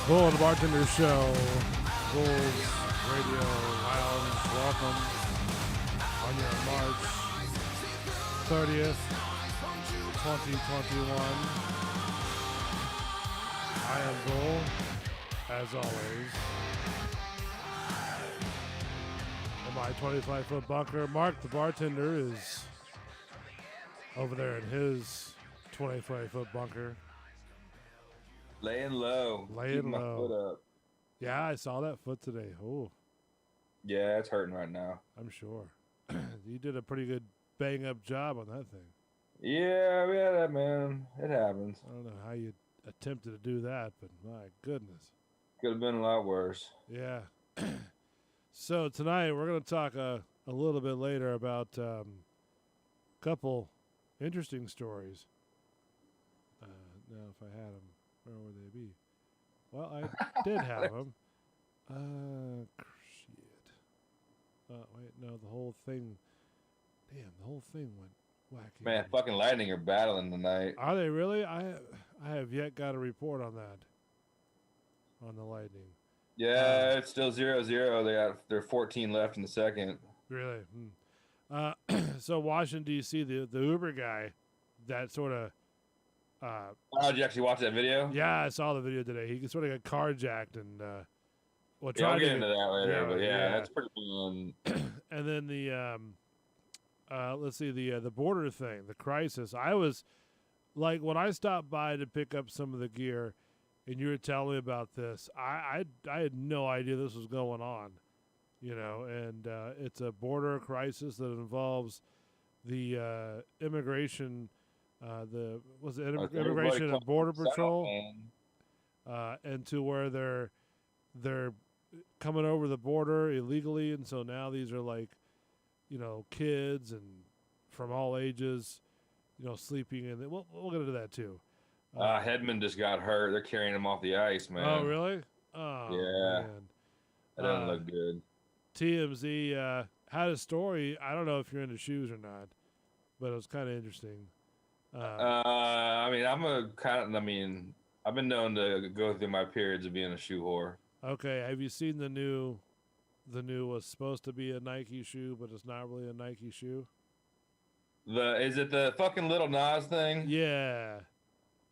Bull and the Bartender Show, Bulls Radio Lounge. Welcome on your March 30th, 2021. I am Bull, as always. In my 25-foot bunker, Mark the Bartender is over there in his 25-foot bunker. Laying low. Laying my low. Foot up. Yeah, I saw that foot today. Oh, Yeah, it's hurting right now. I'm sure. You did a pretty good bang-up job on that thing. Yeah, man. It happens. I don't know how you attempted to do that, but my goodness. Could have been a lot worse. Yeah. So tonight we're going to talk a little bit later about a couple interesting stories. Now, if I had them, where would they be? Well, I did have them. Shit. Wait, no, the whole thing. Damn, the whole thing went wacky. Man, fucking lightning are battling tonight. Are they really? I have yet got a report on that. On the Lightning. Yeah, it's still 0-0. There are 14 left in the second. Really? So Washington, D.C., the Uber guy that sort of... Oh, did you actually watch that video? Yeah, I saw the video today. He sort of got carjacked and... I'll get into that later, but yeah, that's pretty fun. And then the... let's see, the border thing, the crisis. I was... Like, when I stopped by to pick up some of the gear, and you were telling me about this, I had no idea this was going on. You know, and it's a border crisis that involves the immigration... Immigration and Border Patrol, and to where they're coming over the border illegally, and so now these are like, you know, kids and from all ages, you know, sleeping in. We'll get into that too. Hedman just got hurt. They're carrying him off the ice, man. Oh, really? Oh, yeah. Man. That doesn't look good. TMZ had a story. I don't know if you're into shoes or not, but it was kind of interesting. I've been known to go through my periods of being a shoe whore. Okay, have you seen the new was supposed to be a Nike shoe, but it's not really a Nike shoe? Is it the fucking Little Nas thing? Yeah.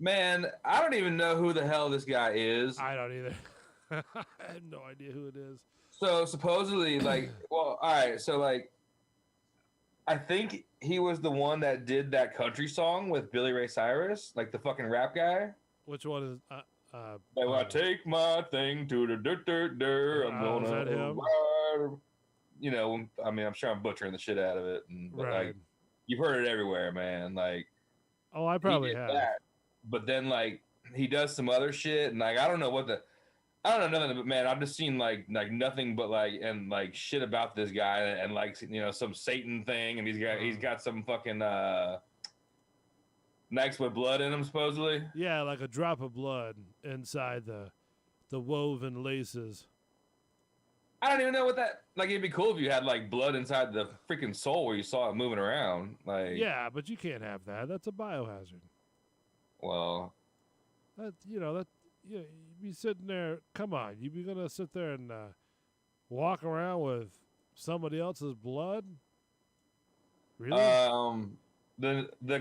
Man, I don't even know who the hell this guy is. I don't either. I have no idea who it is. So supposedly, all right, so I think he was the one that did that country song with Billy Ray Cyrus, like the fucking rap guy. Which one is? I take my thing to the dirt. I'm gonna. Is that him? Ride. You know, I mean, I'm sure I'm butchering the shit out of it, but right. You've heard it everywhere, man. Oh, I probably have. That, but then he does some other shit, and I don't know nothing, but man, I've just seen nothing but shit about this guy, and some Satan thing, and he's got some fucking Nikes with blood in them supposedly. Yeah, like a drop of blood inside the woven laces. I don't even know what that it'd be cool if you had blood inside the freaking sole where you saw it moving around. Yeah, but you can't have that. That's a biohazard. Well, you'd be sitting there. Come on, you'd be gonna sit there and walk around with somebody else's blood? Really? The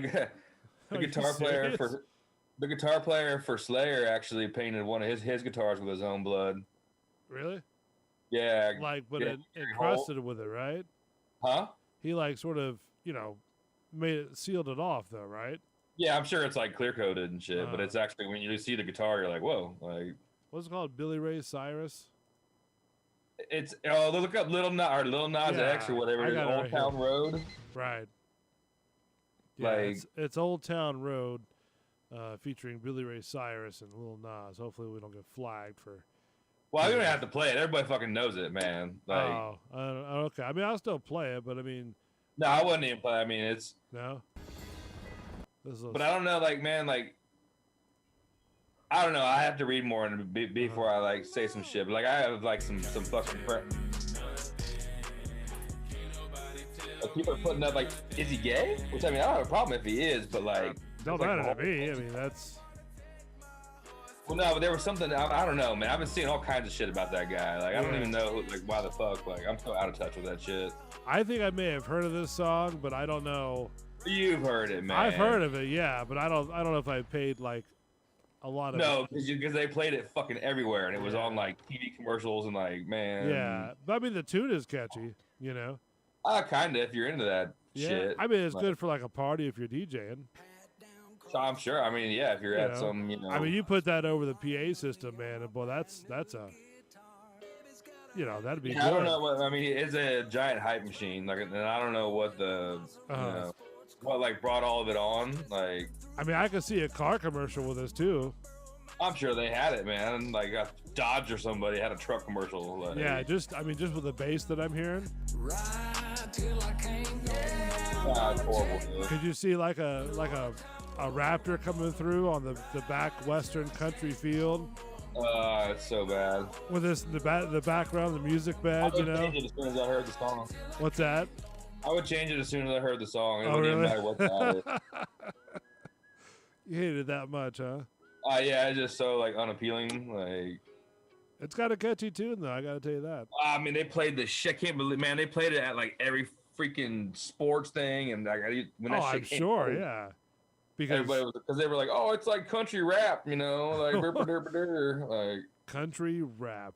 guitar player for Slayer actually painted one of his guitars with his own blood. Really? Yeah. Encrusted with it, right? Huh? He sort of, sealed it off though, right? Yeah, I'm sure it's clear coated and shit, but it's actually when you see the guitar, you're like, whoa, what's it called? Billy Ray Cyrus? It's look up Little Nas X or whatever. It is, Old Town Road. Right. Yeah, it's Old Town Road, featuring Billy Ray Cyrus and Lil Nas. Hopefully, we don't get flagged for. Well, you don't have to play it. Everybody fucking knows it, man. Okay. I mean, I'll still play it, but I mean. No, I wouldn't even play. I mean, it's. No. But I don't know, man, I don't know. I have to read more before I say some shit. But I have some fucking. People are putting up is he gay? Which I mean, I don't have a problem if he is, but don't matter to me. I mean, that's Well, no, but there was something. I don't know, man. I've been seeing all kinds of shit about that guy. Like, I don't Yeah. even know, like, why the fuck. Like, I'm so out of touch with that shit. I think I may have heard of this song, but I don't know. You've heard it, man. I've heard of it, yeah, but I don't know if I paid like a lot of No, because they played it fucking everywhere, and it was on like TV commercials and like, man. Yeah, but I mean the tune is catchy, you know. Kind of if you're into that Yeah, shit. I mean it's Like, good for like a party if you're DJing. so I'm sure. I mean, yeah, if you're You at know? some, you know. I mean, you put that over the PA system, man, and boy, that's a, you know, that'd be yeah, good. I don't know what. I mean, it's a giant hype machine. Like, and I don't know what the, you know, what like brought all of it on. Like, I mean, I could see a car commercial with this too. I'm sure they had it, man. Like a Dodge or somebody had a truck commercial. Like, Yeah, just with the bass that I'm hearing. it's horrible. Dude. Could you see like a raptor coming through on the back western country field It's so bad. with this the background, the music bed, I you would know? change it as soon as I heard the song. What's that? I would change it as soon as I heard the song. It Oh, wouldn't even really? matter what that is. You hate it that much, huh? Yeah, it's just so like unappealing. Like, It's got a catchy tune though, I gotta tell you that. I mean, they played the shit. I can't believe, man. They played it at like every freaking sports thing, and like when that shit I'm came sure, out, yeah. Because everybody was, because they were like, oh, it's like country rap, you know, like like country rap.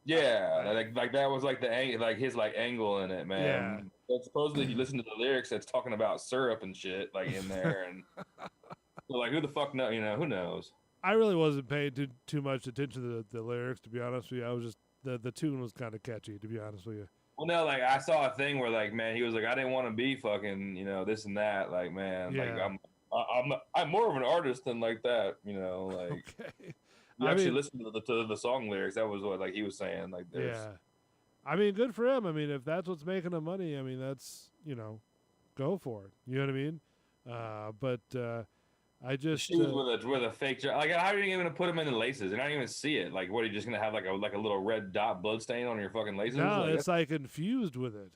yeah, like that was like like his like angle in it, man. But supposedly, if you listen to the lyrics, that's talking about syrup and shit like in there, and so, like who the fuck know, you know, who knows? I really wasn't paying too much attention to the lyrics, to be honest with you. I was just the tune was kind of catchy, to be honest with you. Well, no, like I saw a thing where like, man, he was like, I didn't want to be fucking, you know, this and that. Like, man, Yeah. like I'm more of an artist than like that, you know. Like, Okay. you I actually mean- listen to the song lyrics. That was what like he was saying. Like, there's, Yeah. I mean, good for him. I mean, if that's what's making him money, I mean, that's, you know, go for it. You know what I mean? But I just shoes with a fake. Like, how are you even gonna put them in the laces? You're not even see it. Like, what are you just gonna have like a little red dot blood stain on your fucking laces? no, Like, it's like infused with it.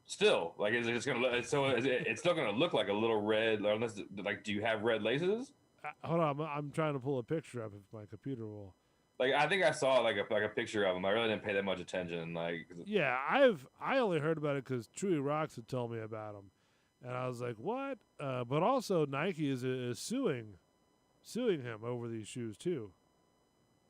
still like, is it just gonna look? So it's still gonna look like a little red. Unless, like, do you have red laces? Hold on, I'm trying to pull a picture up if my computer will. Like, I think I saw like a picture of them. I really didn't pay that much attention. Like, Yeah, I only heard about it because Chewy Rocks had told me about him, and I was like, what? But also Nike is suing him over these shoes too,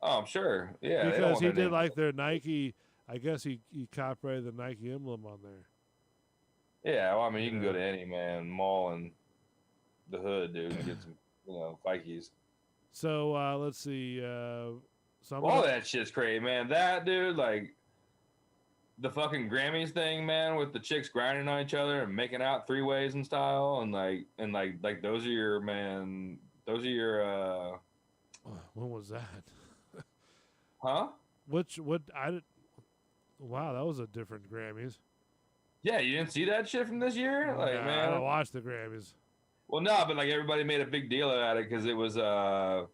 oh, I'm sure. Yeah, they don't because want he their did name. like their Nike. I guess he copyrighted the Nike emblem on there. Yeah, well, I mean, you can go to any mall in the hood, dude, and get some, you know, Vikes. So let's see. So I'm All gonna- that shit's crazy, man. That dude, like the fucking Grammys thing, man, with the chicks grinding on each other and making out three ways in style, and like those are your those are your when was that? huh? What I did? Wow, that was a different Grammys. Yeah, you didn't see that shit from this year, like, Nah, I man. don't watch the Grammys. Well, no, but like everybody made a big deal about it because it was the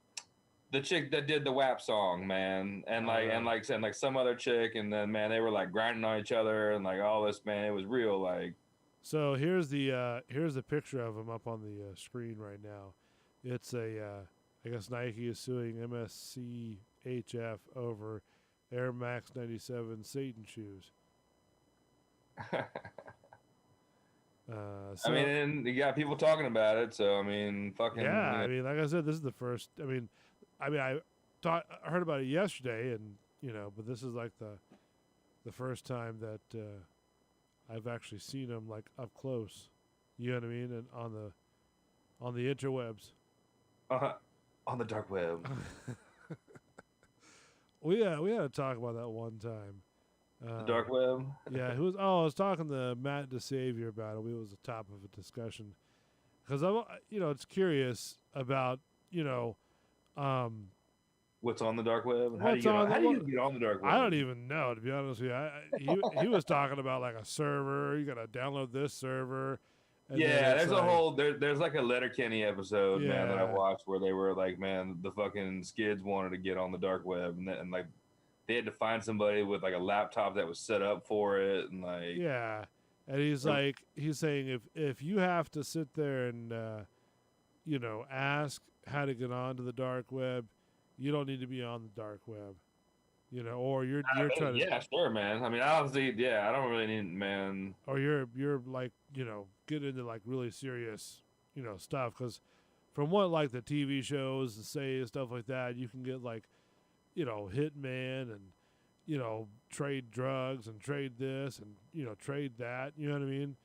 chick that did the WAP song, man, and like some other chick, and then man, they were like grinding on each other and like all this, man. It was real, like. So here's the picture of him up on the screen right now. It's I guess Nike is suing MSCHF over Air Max 97 Satan shoes. So, I mean, and you got people talking about it, so I mean, fucking. yeah, you know, I mean, like I said, this is the first. I mean, I heard about it yesterday, and you know, but this is like the first time that I've actually seen him like up close. You know what I mean? And on the interwebs. on the dark web. We had to talk about that one time. The dark web. Yeah, who was? Oh, I was talking to Matt DeSavior about it. It was the top of a discussion because I'm, you know, it's curious about, you know, What's on the dark web? And how do What's you on the- how do you get on the dark web? I don't even know, to be honest with you. He was talking about like a server. You got to download this server. And then Yeah, it's there's a like- whole there's like a Letterkenny episode, man, that I Yeah. watched where they were like, man, the fucking skids wanted to get on the dark web, and like they had to find somebody with like a laptop that was set up for it, and like Yeah, and he's Or- like, he's saying if you have to sit there and ask how to get onto the dark web, you don't need to be on the dark web. Or you're I mean, trying to, yeah, sure, man. I mean, obviously, yeah, I don't really need, man. or you're like, get into like really serious, stuff. Because from what like the TV shows say and stuff like that, you can get like, hitman and trade drugs and trade this and trade that. You know what I mean?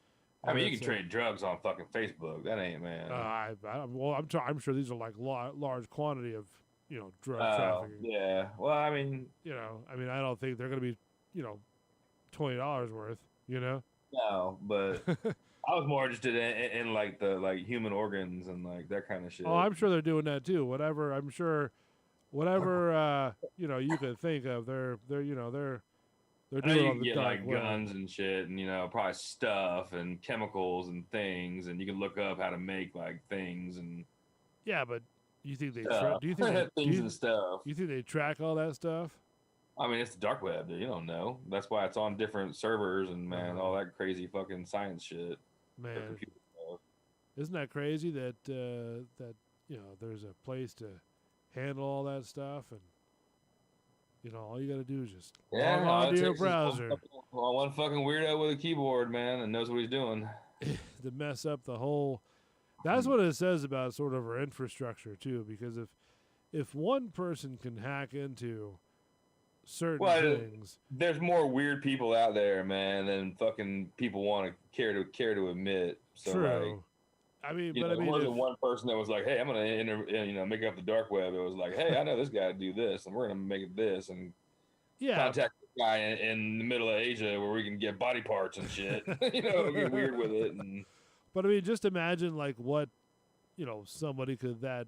I And mean, you it's can trade drugs on fucking Facebook. That ain't, man. I'm sure these are like large quantity of drug Oh, trafficking. yeah. Well, I mean, I don't think they're going to be $20 worth. no, but I was more interested in like the like human organs and like that kind of shit. Oh, I'm sure they're doing that too. Whatever, I'm sure, whatever you could think of, they're I know doing you on can the get dark like web. guns and shit, and probably stuff and chemicals and things, and you can look up how to make like things and Yeah, but you think they stuff. do you think they things and stuff. you think they track all that stuff? I mean, it's the dark web, dude. You don't know. That's why it's on different servers and man, all that crazy fucking science shit. Man, Computer stuff. isn't that crazy that there's a place to handle all that stuff, and all you got to do is just log Yeah, on it to your takes this browser one fucking weirdo with a keyboard, man, and knows what he's doing. to mess up the whole. That's what it says about sort of our infrastructure too, because if one person can hack into certain things, there's more weird people out there, man, than fucking people want to care to admit. So true. like, I mean, there wasn't one person that was like, "Hey, I'm gonna make up the dark web." It was like, "Hey, I know this guy to do this, and we're gonna make it this, and contact this guy in the middle of Asia where we can get body parts and shit." Get weird with it. But I mean, just imagine like what somebody could that.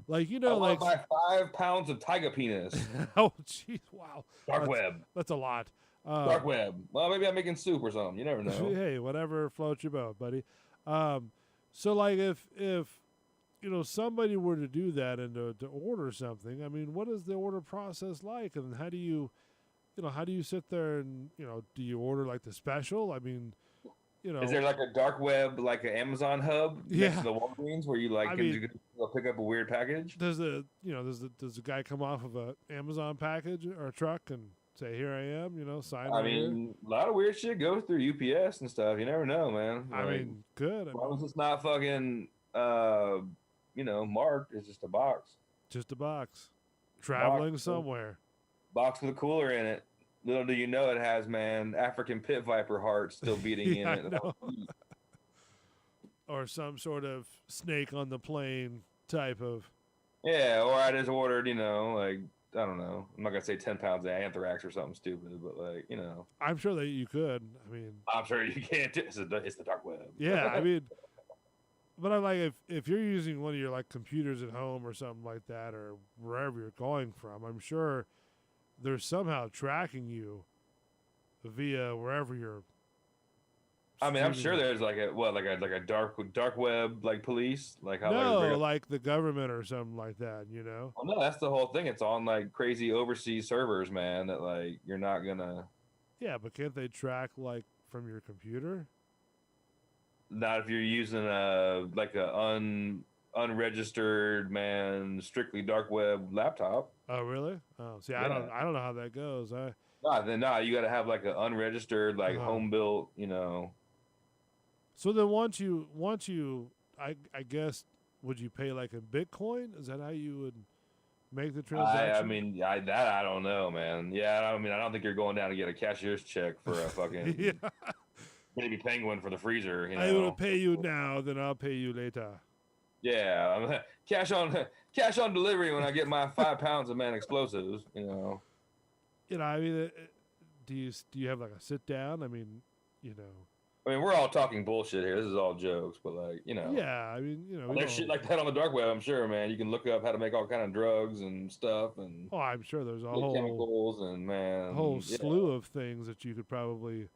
Like I like buy 5 pounds of tiger penis. Oh jeez, wow. Dark web. That's a lot. Dark web. Well, maybe I'm making soup or something. You never know. Hey, whatever floats your boat, buddy. So like if somebody were to do that and to order something, I mean, what is the order process like, and how do you sit there and do you order like the special? I mean, is there like a dark web, like an Amazon hub next to the Walgreens where you like can go pick up a weird package? Does the guy come off of a Amazon package or a truck and say, "Here I am," sign? I mean, a lot of weird shit goes through UPS and stuff. You never know, man. I mean, good. As long as it's not fucking, marked. It's just a box. Just a box. Traveling somewhere. Box with a cooler in it. Little do you know it has, man, African pit viper heart still beating in it. Or some sort of snake on the plane type of. Yeah, or I just ordered, like, I don't know. I'm not going to say 10 pounds of anthrax or something stupid, but like, I'm sure that you could. I mean. I'm sure you can't. It's the dark web. Yeah, I mean. But I'm like, if you're using one of your like computers at home or something like that, or wherever you're going from, I'm sure they're somehow tracking you via wherever you're. I mean, I'm sure there's like a dark web like police, like how like the government or something like that, Well, no, that's the whole thing. It's on like crazy overseas servers, man. That like you're not gonna. Yeah, but can't they track like from your computer? Not if you're using unregistered, man, strictly dark web laptop. Oh really? Oh, see, yeah. I don't know how that goes. You got to have like an unregistered, like home built, So then once you, I guess, would you pay like in Bitcoin? Is that how you would make the transaction? I don't know, man. Yeah, I don't think you're going down to get a cashier's check for a fucking baby penguin for the freezer. I will pay you now, then I'll pay you later. Yeah, cash on delivery when I get my 5 pounds of explosives. I mean, do you have like a sit down? I mean, I mean, we're all talking bullshit here. This is all jokes, but like, Yeah, I mean, there's shit like that on the dark web. I'm sure, man. You can look up how to make all kind of drugs and stuff, and I'm sure there's a whole chemicals and a whole slew of things that you could probably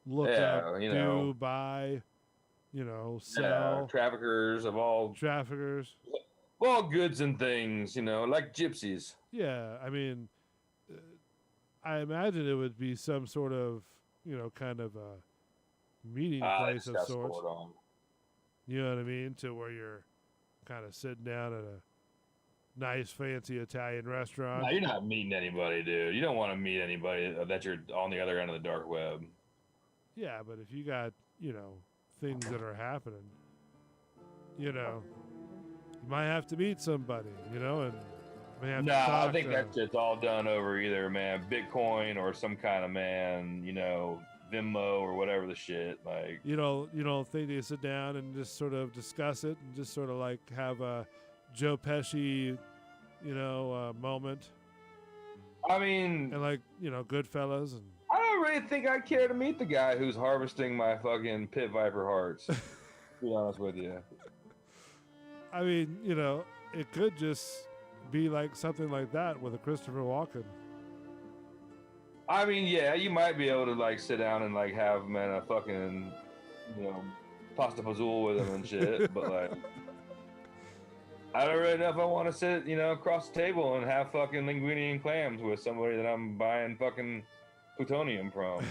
look up, do, buy, sell. Traffickers of all goods and things, like gypsies. Yeah, I mean, I imagine it would be some sort of, kind of a meeting place of sorts. You know what I mean? To where you're kind of sitting down at a nice, fancy Italian restaurant. No, you're not meeting anybody, dude. You don't want to meet anybody that you're on the other end of the dark web. Yeah, but if you got, things that are happening, you might have to meet somebody, and may have to talk I think that shit's all done over either, man. Bitcoin or some kind of, man, Venmo or whatever the shit. Like, you don't think they sit down and just sort of discuss it and just sort of like have a Joe Pesci, moment. I mean, and like, Goodfellas. And I don't really think I care to meet the guy who's harvesting my fucking pit viper hearts. To be honest with you. I mean, it could just be like something like that with a Christopher Walken. I mean, yeah, you might be able to like sit down and like have man a fucking, pasta fazool with him and shit, but like, I don't really know if I want to sit, across the table and have fucking linguine and clams with somebody that I'm buying fucking plutonium from.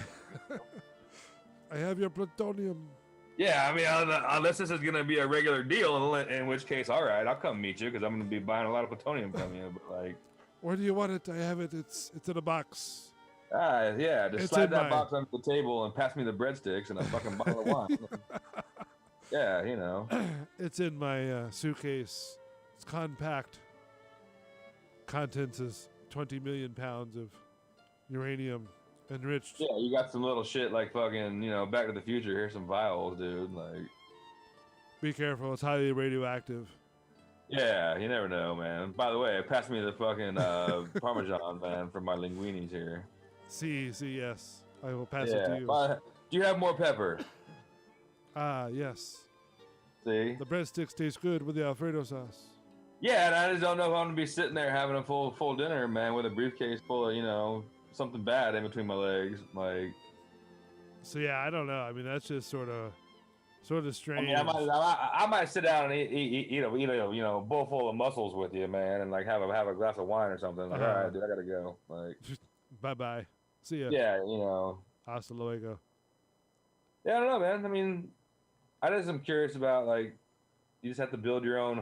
I have your plutonium. Yeah, I mean, unless this is gonna be a regular deal, in which case, all right, I'll come meet you because I'm gonna be buying a lot of plutonium from you. But like, where do you want it? I have it. It's in a box. Yeah, just slide that box under the table and pass me the breadsticks and a fucking bottle of wine. Yeah, It's in my suitcase. It's compact. Contents is 20 million pounds of uranium enriched. Yeah, you got some little shit like fucking, Back to the Future. Here's some vials, dude. Like, be careful. It's highly radioactive. Yeah, you never know, man. By the way, pass me the fucking Parmesan, man, from my linguinis here. See, yes. I will pass it to you. Do you have more pepper? Yes. See? The breadsticks taste good with the Alfredo sauce. Yeah, and I just don't know if I'm going to be sitting there having a full dinner, man, with a briefcase full of, something bad in between my legs. Like. So, yeah, I don't know. I mean, that's just sort of strange. I mean, I might sit down and eat a bowl full of mussels with you, man, and like have a glass of wine or something. Like, all right, dude, I got to go. Like, bye-bye. See ya. Yeah, Hasta luego. Yeah, I don't know, man. I mean, I just am curious about, like, you just have to build your own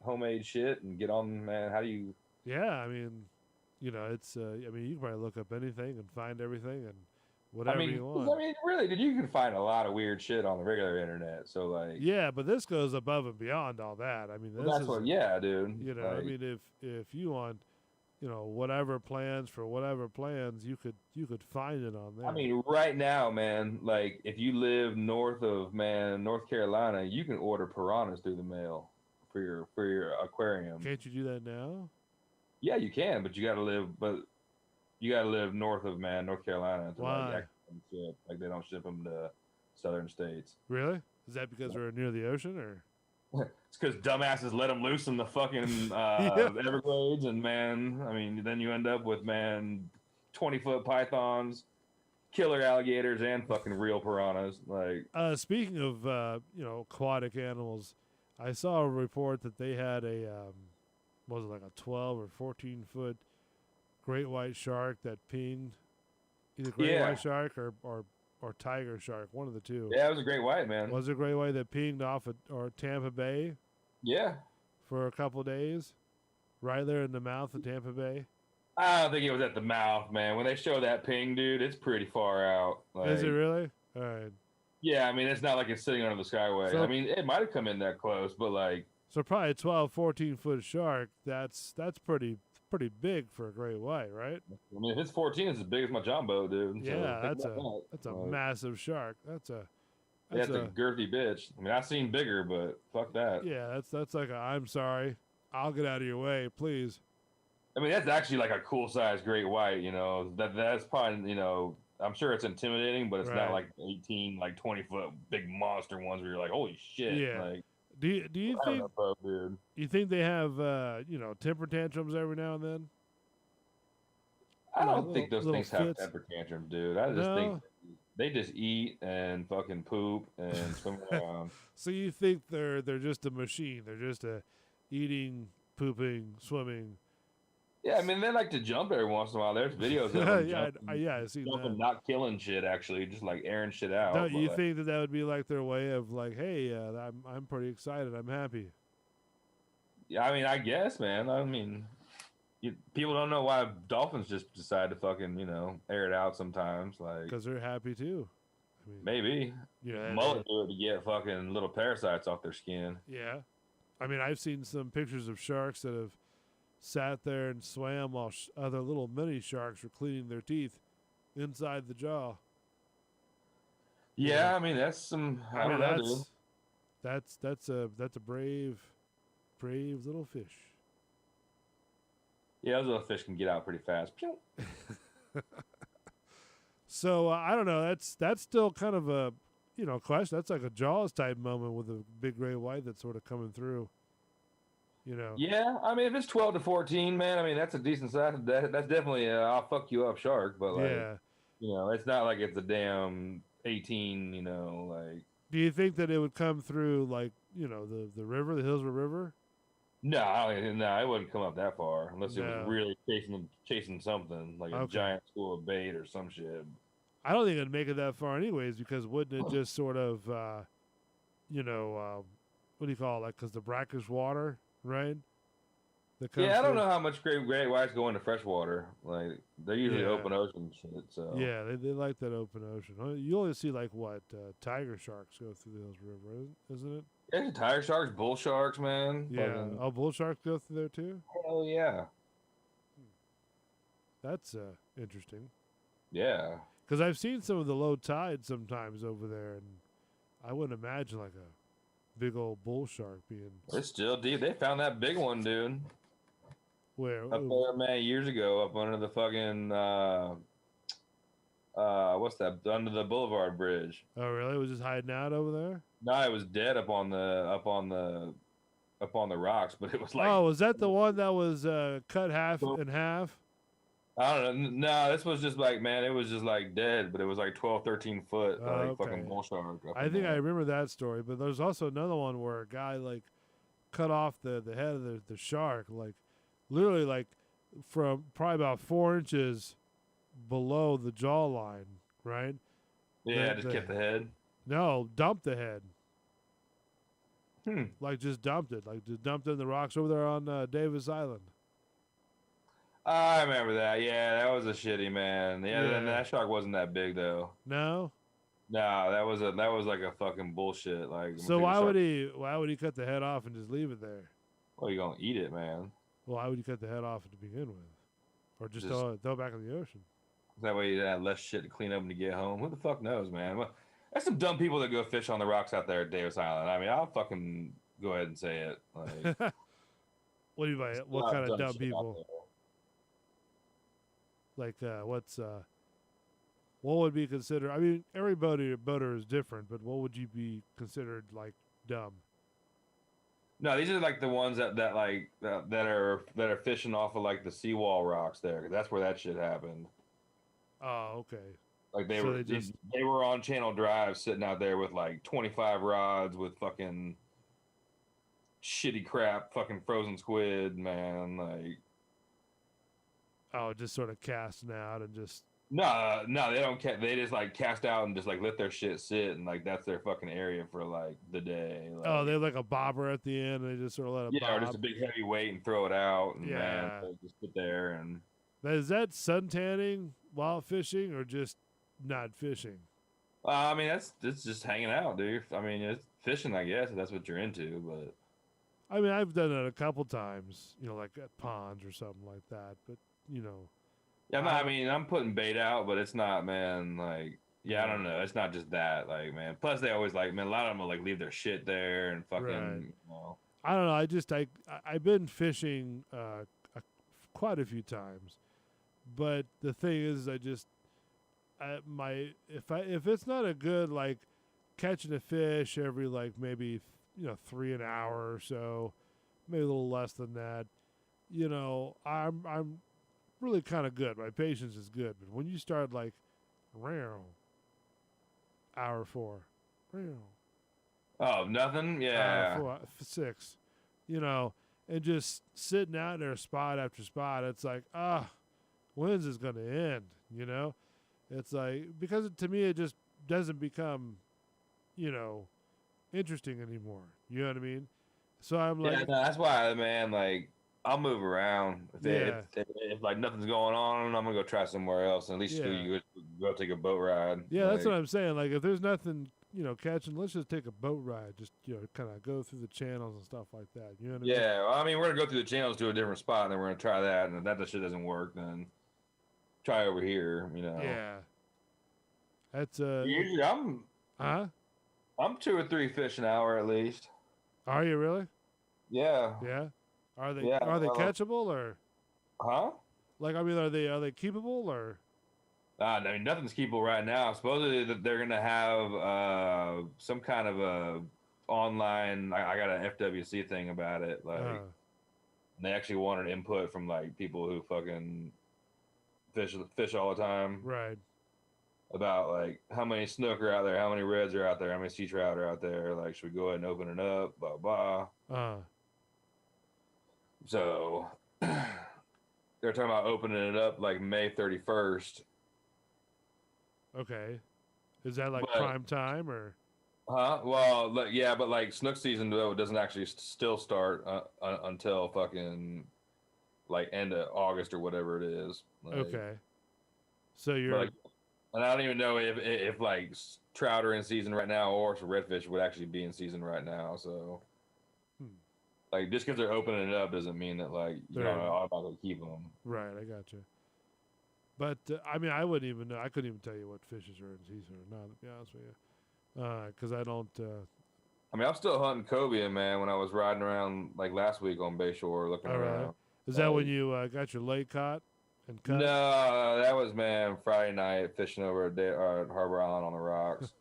homemade shit and get on, man. How do you? Yeah, I mean, it's. I mean, you can probably look up anything and find everything and whatever you want. I mean, really, dude, you can find a lot of weird shit on the regular internet. So, like. Yeah, but this goes above and beyond all that. I mean, yeah, dude. Like, I mean, if you want. Whatever plans, you could find it on there. I mean, right now, man, like if you live north of North Carolina, you can order piranhas through the mail for your aquarium. Can't you do that now? Yeah, you can, but you gotta live north of North Carolina. To Why? Like ship. Like they don't ship them to southern states. Really? Is that because we're near the ocean, or? It's because dumbasses let them loose in the fucking Everglades, and I mean, then you end up with 20-foot pythons, killer alligators, and fucking real piranhas. Like, speaking of aquatic animals, I saw a report that they had a was it like a 12 or 14-foot great white shark that pinged, either great white shark or tiger shark, one of the two. Yeah, it was a great white, man. Was it a great white that pinged off or Tampa Bay? Yeah. For a couple of days, right there in the mouth of Tampa Bay. I don't think it was at the mouth, man. When they show that ping, dude, it's pretty far out. Like, is it really? All right. Yeah, I mean, it's not like it's sitting under the skyway. I mean, it might have come in that close, but like. So probably a 12, 14-foot shark. That's pretty big for a great white, right? I mean, if it's 14, it's as big as my jumbo, dude. Yeah, so that's a massive shark. That's a girthy bitch. I mean, I've seen bigger, but fuck that. Yeah, that's like I'm sorry. I'll get out of your way, please. I mean, that's actually like a cool size great white, that's probably, I'm sure it's intimidating, but it's not like 18, like 20-foot big monster ones where you're like, holy shit. Yeah. Like, do you think dude. You think they have temper tantrums every now and then? I don't think those things have temper tantrums, dude. I just think they just eat and fucking poop and swim around. So you think they're just a machine? They're just a eating, pooping, swimming. Yeah, I mean they like to jump every once in a while. There's videos of them I see jumping, not killing shit, actually, just like airing shit out. Don't you think that would be like their way of like, hey, I'm pretty excited, I'm happy. Yeah, I mean, I guess, man. I mean, people don't know why dolphins just decide to fucking, air it out sometimes. Like, Because they're happy too. I mean, maybe they mullet do it to get fucking little parasites off their skin. yeah. I mean, I've seen some pictures of sharks that have sat there and swam while other little mini sharks were cleaning their teeth inside the jaw. You Yeah, know, I mean, that's some. I I mean don't know, dude. that's a brave little fish. Yeah, those little fish can get out pretty fast. Pew. So I don't know. That's still kind of a question. That's like a Jaws type moment with a big gray white that's sort of coming through. You know. Yeah, I mean, if it's 12 to 14, man, I mean, that's a decent size. That's definitely a I'll fuck you up shark, but like, Yeah. it's not like it's a damn 18, like. Do you think that it would come through like the river, the Hillsborough River? No, no, it wouldn't come up that far unless it was No. really chasing something like a Okay. giant school of bait or some shit. I don't think it'd make it that far anyways because wouldn't it just sort of what do you call it? Like because the brackish water, right? That comes Yeah, I don't through. know how much great whites go into freshwater. Like they're usually Yeah. open ocean shit. So Yeah, they like that open ocean. You only see like what tiger sharks go through the Hillsborough River, isn't it? yeah, tiger sharks, bull sharks, man. Yeah. Fucking Oh, bull sharks go through there too. hell yeah, That's interesting. yeah. Because I've seen some of the low tide sometimes over there, and I wouldn't imagine like a big old bull shark being It's still deep. They found that big one, dude, where. up there, man, years ago, up under the fucking what's that? Under the Boulevard Bridge. Oh, really? It was just hiding out over there? No, it was dead up on the rocks, but it was like Oh, was that the one that was cut in half? I don't know. No, this was just like, man, it was just like dead, but it was like 12, 13 foot, like Okay. fucking bull shark. I think I remember that story, but there's also another one where a guy like cut off the head of the shark, like literally like from probably about 4 inches below the jawline, right? Yeah, just kept the head. No, dumped the head. Hmm. Like just dumped it. Like just dumped it in the rocks over there on Davis Island. I remember that. Yeah, that was a shitty man. Yeah, Yeah. that shark wasn't that big though. No? No, that was like a fucking bullshit. Like, So why would he cut the head off and just leave it there? Well, you gonna eat it, man? Well, why would you cut the head off to begin with? Or just Just- throw it back in the ocean? That way you have less shit to clean up when you get home. Who the fuck knows, man? Well, there's some dumb people that go fish on the rocks out there at Davis Island. I mean, I'll fucking go ahead and say it. Like, What do you buy? a What lot kind of dumb shit out people? there. Like what would be considered? I mean, every boater is different, but what would you be considered like dumb? No, these are like the ones that are fishing off of like the seawall rocks there. 'Cause that's where that shit happened. Oh, okay. Like So they were on Channel Drive sitting out there with like 25 rods with fucking shitty crap, fucking frozen squid, man. Like just sort of casting out and just. no, they don't. They just like cast out and just like let their shit sit, and like that's their fucking area for like the day. Like, Oh, they have like a bobber at the end, and they just sort of let it yeah, bob. or just a big heavy weight and throw it out, and Yeah. man, they just sit there and. Is that sun tanning while fishing or just not fishing? I mean, it's just hanging out, dude. I mean, it's fishing, I guess, if that's what you're into. But I mean, I've done it a couple times, like at ponds or something like that. But yeah, I mean, I'm putting bait out, but it's not, man. Like, yeah, I don't know. It's not just that, like, man. Plus, they always like, man. A lot of them will like leave their shit there and fucking. Right. I don't know. I've been fishing quite a few times, but the thing is, if it's not a good like catching a fish every like maybe 3 an hour or so, maybe a little less than that, I'm really kind of good. My patience is good, but when you start like, hour 4, Oh, nothing. Yeah. hour 4, 6, and just sitting out there spot after spot, it's like when's this gonna end? It's like because to me it just doesn't become interesting anymore. You know what I mean? So I'm Yeah, like, no, that's why, man. Like, I'll move around yeah, if like nothing's going on. I'm gonna go try somewhere else. And at least yeah, you go take a boat ride. yeah. That's what Like, I'm saying. Like, if there's nothing, catching, let's just take a boat ride. Just kind of go through the channels and stuff like that. You know what I mean? yeah. Well, I mean, we're gonna go through the channels to a different spot, and then we're gonna try that. And if that shit doesn't work, then try over here. Yeah. That's Usually, huh? I'm 2 or 3 fish an hour at least. Are you really? Yeah, Yeah. Are they yeah. are they catchable or Huh? like I mean are they keepable or I mean, nothing's keepable right now. Supposedly that they're gonna have some kind of a online. I got an FWC thing about it. Like they actually wanted input from like people who fucking fish all the time right. about like how many snook are out there, how many reds are out there, how many sea trout are out there. Like, should we go ahead and open it up? Blah blah. Uh So they're talking about opening it up like May 31st. okay. Is that like But prime time or huh? Well, yeah, but like snook season though doesn't actually still start until fucking like end of August or whatever it is. Like, okay. So but you're like, and I don't even know if like trout are in season right now or if redfish would actually be in season right now. So hmm, like just because they're opening it up doesn't mean that like you they're don't automatically keep them. right, I got you. But I mean I wouldn't even know. I couldn't even tell you what fishes are in season or not, to be honest with you. Cuz I don't I mean, I'm still hunting cobia, man. When I was riding around like last week on Bayshore looking all right. around. Is that when Like, you got your lake caught and cut? no, that was man Friday night fishing over at Harbor Island on the rocks.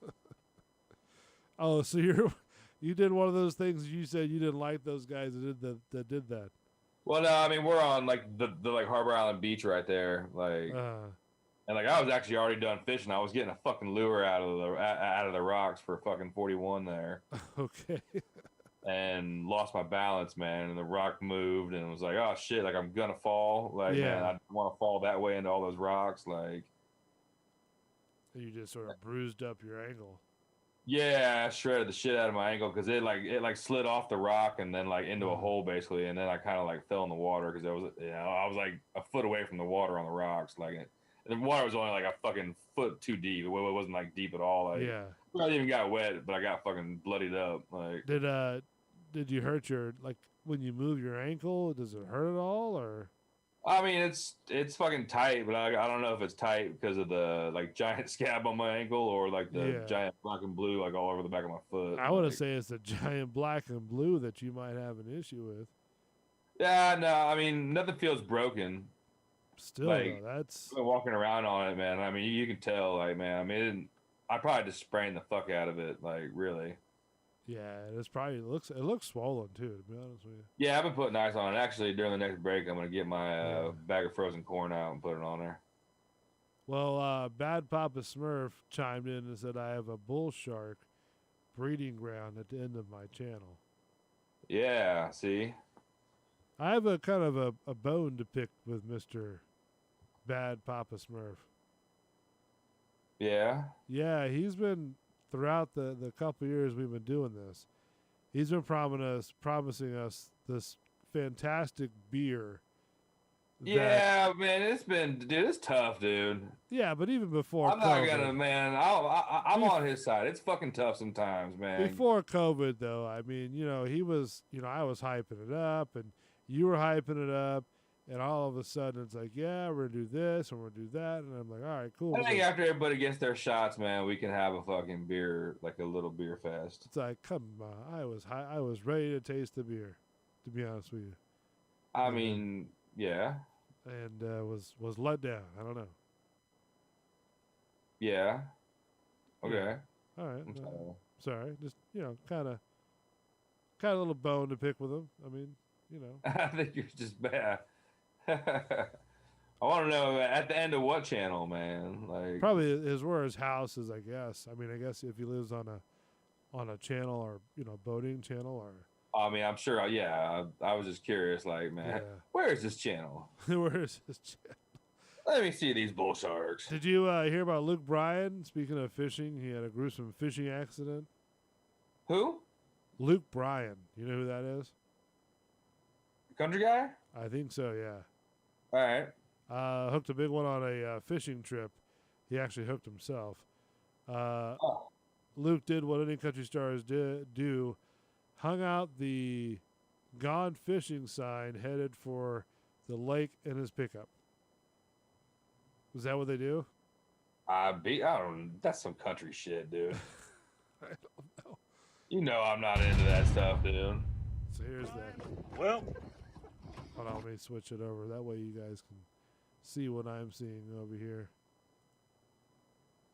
Oh, so you did one of those things you said you didn't like those guys that did that. Well, no, I mean we're on like the like Harbor Island beach right there, like, Uh and like I was actually already done fishing. I was getting a fucking lure out of the rocks for fucking 41 there, okay. and lost my balance, man. And the rock moved, and it was like, oh shit, like I'm gonna fall. Like, man, Yeah. I want to fall that way into all those rocks, like. You just sort of bruised up your ankle. Yeah, I shredded the shit out of my ankle because it slid off the rock and then like into a Uh, hole basically, and then I kind of like fell in the water because I was like a foot away from the water on the rocks, like and the water was only like a fucking foot too deep. It wasn't like deep at all. Like yeah. I didn't even got wet, but I got fucking bloodied up. Like Did you hurt your like when you move your ankle? Does it hurt at all or? I mean, it's fucking tight, but I don't know if it's tight because of the like giant scab on my ankle or like the Yeah. giant black and blue like all over the back of my foot. I want to Like, say it's the giant black and blue that you might have an issue with. yeah, no, I mean nothing feels broken. Still Like though, that's I've been walking around on it, man. I mean, you can tell, like, man. I mean, I probably just sprained the fuck out of it, like, really. yeah. It's probably it looks swollen too. To be honest with you. Yeah, I've been putting ice on it. Actually, during the next break, I'm gonna get my Yeah. bag of frozen corn out and put it on there. Well, Bad Papa Smurf chimed in and said I have a bull shark breeding ground at the end of my channel. Yeah, see. I have a kind of a bone to pick with Mister Bad Papa Smurf. Yeah, Yeah, he's been throughout the couple years we've been doing this. He's been promising us this fantastic beer. yeah, man. Dude. It's tough, dude. Yeah, but even before I'm not COVID, gonna, man. I'm on his side. It's fucking tough sometimes, man. before COVID though, I mean, he was, I was hyping it up, and you were hyping it up, and all of a sudden it's like, yeah, we're gonna do this and we're gonna do that, and I'm like, all right, cool. I think after everybody gets their shots, man, we can have a fucking beer, like a little beer fest. It's like, come on, I was ready to taste the beer, to be honest with you. I mean, yeah. And was let down. I don't know. Yeah. Okay. All right. I'm sorry. Sorry. Just kind of a little bone to pick with him. I mean, I think you're just bad. I want to know at the end of what channel, man. Like probably where his house is. I guess. I mean, I guess if he lives on a channel or boating channel or. I mean, I'm sure. Yeah, I was just curious. Like, man, Yeah. where is this channel? Where is his channel? Let me see these bull sharks. Did you hear about Luke Bryan? Speaking of fishing, he had a gruesome fishing accident. Who? Luke Bryan. You know who that is? Country guy? I think so, yeah. All right. Hooked a big one on a fishing trip. He actually hooked himself. Oh. Luke did what any country stars do, hung out the "Gone Fishing" sign headed for the lake in his pickup. Was that what they do? I don't. That's some country shit, dude. I don't know. You know I'm not into that stuff, dude. So here's that. Well, Hold on, let me switch it over. That way you guys can see what I'm seeing over here.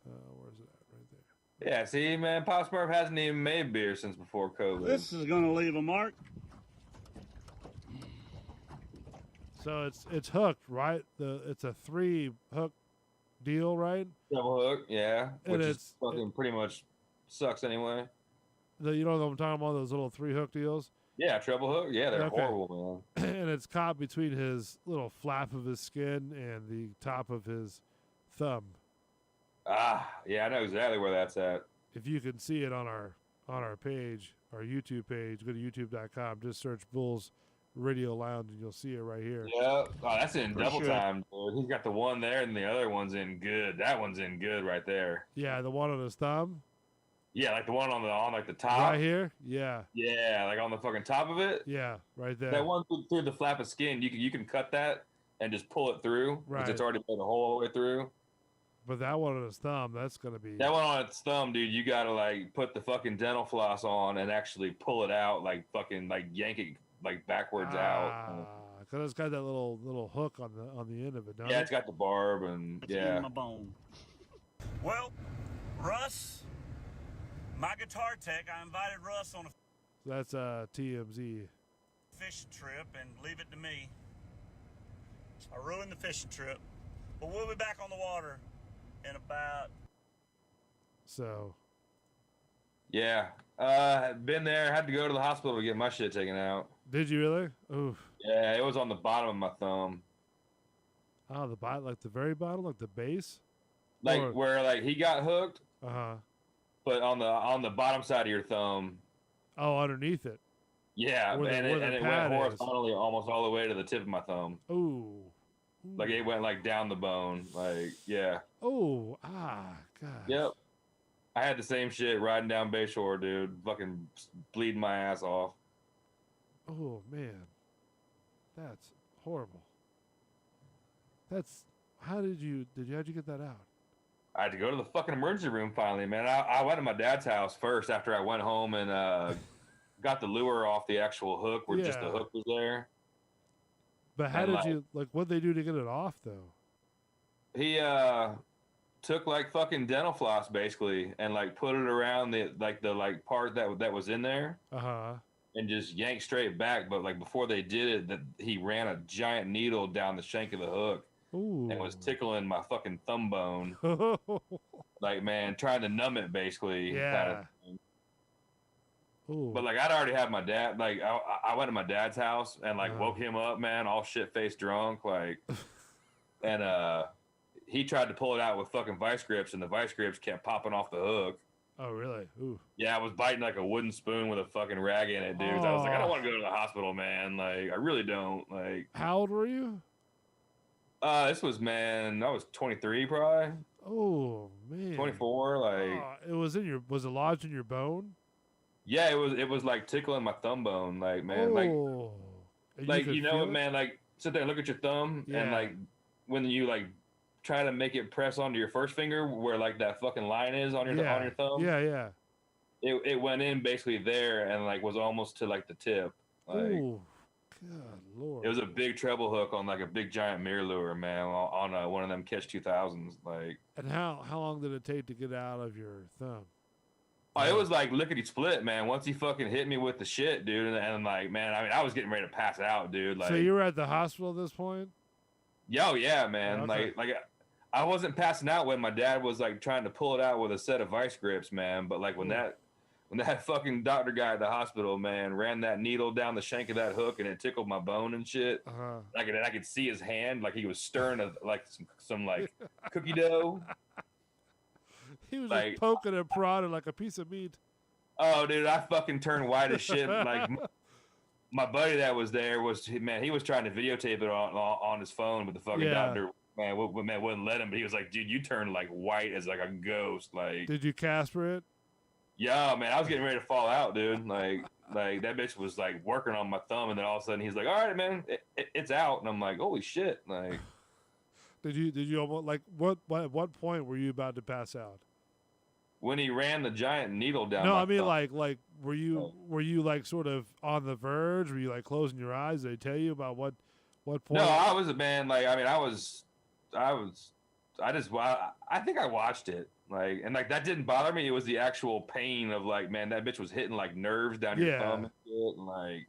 Where's it at? Right there. Yeah, see, man, Pop Smurf hasn't even made beer since before COVID. this is going to leave a mark. So it's hooked, right? It's a 3-hook deal, right? Double hook, yeah, And which is fucking pretty much sucks anyway. You know what I'm talking about? Those little 3-hook deals. Yeah, treble hook, yeah, they're Okay. horrible, man. And it's caught between his little flap of his skin and the top of his thumb. Ah, yeah, I know exactly where that's at. If you can see it on our page, our YouTube page, go to youtube.com. Just search Bulls Radio Lounge and you'll see it right here. Yeah, oh, that's in For double sure. time, dude. He's got the one there, and the other one's in good. That one's in good right there. Yeah, the one on his thumb. Yeah, like the one on like the top. Right here? Yeah. Yeah, like on the fucking top of it. Yeah, right there. That one through the flap of skin, you can cut that and just pull it through because it's Right. already made a hole all the way through. But that one on his thumb, that's going to be... That one on its thumb, dude, you gotta like put the fucking dental floss on and actually pull it out, like fucking like yank it like backwards out. Because it's got that little hook on the end of it, don't Yeah, it? it's got the barb and It's yeah. in my bone. Well, Russ, my guitar tech, I invited Russ on a That's TMZ. fishing trip and leave it to me. I ruined the fishing trip, but we'll be back on the water in about... So, Yeah. Been there, had to go to the hospital to get my shit taken out. did you really? Oof. Yeah, it was on the bottom of my thumb. Oh, the bottom, like the very bottom, like the base? Like Or- where like he got hooked, Uh-huh. but on the bottom side of your thumb. Oh, underneath it. Yeah, Where the- and where it, the and it pad went is. horizontally almost all the way to the tip of my thumb. Ooh. Like it went like down the bone. Like, yeah. Oh, God. Yep. I had the same shit riding down Bayshore, dude. Fucking bleeding my ass off. Oh, man. That's horrible. How'd you get that out? I had to go to the fucking emergency room finally, man. I went to my dad's house first after I went home and got the lure off the actual hook where just the Yeah. hook was there. But how And, did like- you, what'd they do to get it off, though? He took like fucking dental floss basically and like put it around the part that was in there Uh-huh. and just yanked straight back. But like before they did it, that he ran a giant needle down the shank of the hook Ooh. and was tickling my fucking thumb bone. Like, man, trying to numb it basically. Kind Yeah. of thing. Ooh. But like I'd already had my dad. Like I went to my dad's house and like Uh-huh. woke him up, man, all shit faced drunk, like, and he tried to pull it out with fucking vice grips, and the vice grips kept popping off the hook. Oh, really? Ooh. Yeah, I was biting like a wooden spoon with a fucking rag in it, dude. I was like, I don't want to go to the hospital, man. Like, I really don't. Like, How old were you? this was, man, I was 23 probably, Oh, man. 24. Like, Oh, was it lodged in your bone? yeah, it was like tickling my thumb bone, like, man, like. Oh. And Like could you know feel what, it? man, like sit there and look at your thumb Yeah. and like when you like try to make it press onto your first finger where like that fucking line is on your Yeah. on your thumb, Yeah. it went in basically there and like was almost to like the tip. Like Ooh. Good Lord. it was a big treble hook on like a big giant mirror lure, man, on one of them catch 2000s. Like And how long did it take to get out of your thumb? oh, it was like lickety split, man. Once he fucking hit me with the shit, dude, and like, man, I mean, I was getting ready to pass out, dude. Like, So you were at the hospital at this point? yo, yeah, man. Okay. Like I wasn't passing out when my dad was like trying to pull it out with a set of vice grips, man. But like when that fucking doctor guy at the hospital, man, ran that needle down the shank of that hook and it tickled my bone and shit. Uh-huh. I could see his hand like he was stirring like some like cookie dough. He was Like- just poking and prodding like a piece of meat. Oh, dude, I fucking turned white as shit. Like my buddy that was there he was trying to videotape it on his phone, but the fucking Yeah. doctor man wouldn't let him. But he was like, dude, you turned like white as like a ghost. Like, Did you Casper it? yeah, man, I was getting ready to fall out, dude. Like that bitch was like working on my thumb, and then all of a sudden he's like, all right, man, it's out, and I'm like, holy shit, like. Did you almost like at what point were you about to pass out? When he ran the giant needle down. No, my I mean thumb. like were you like sort of on the verge? Were you like closing your eyes? Did they tell you about what point? No, I was a man. Like, I mean, I think I watched it. Like, and like that didn't bother me. It was the actual pain of like, man, that bitch was hitting like nerves down your thumb and shit, and like.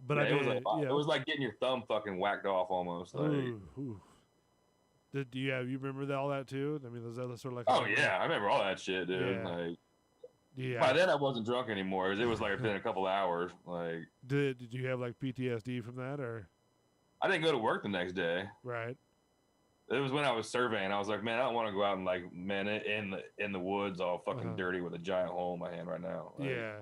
But Yeah, I mean, it was like getting your thumb fucking whacked off almost. Like, ooh. Did you remember all that too? I mean, was that sort of like? oh yeah, I remember all that shit, dude. Yeah. Like, Yeah. by then I wasn't drunk anymore. It was like been a couple hours. Like, did you have like PTSD from that or? I didn't go to work the next day. Right. It was when I was surveying. I was like, man, I don't want to go out and like, man, in the woods, all fucking dirty with a giant hole in my hand right now. Like, yeah.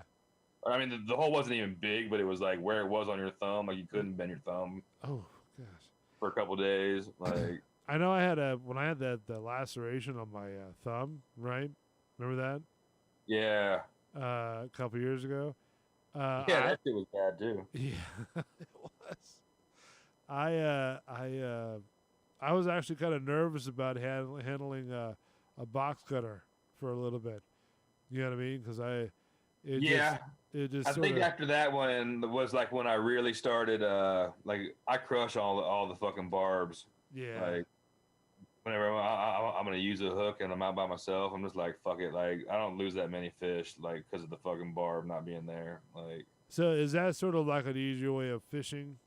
I mean, the hole wasn't even big, but it was like where it was on your thumb. Like you couldn't bend your thumb. Oh gosh. For a couple days, like. I know I had when I had the laceration on my thumb, right? Remember that? Yeah. A couple years ago. Yeah, that shit was bad too. Yeah, it was. I was actually kind of nervous about handling a box cutter for a little bit. You know what I mean? Because it just. I think after that one was like when I really started. Like I crush all the fucking barbs. Yeah. Like whenever I'm gonna use a hook and I'm out by myself, I'm just like fuck it. Like I don't lose that many fish like because of the fucking barb not being there. Like. So is that sort of like an easier way of fishing?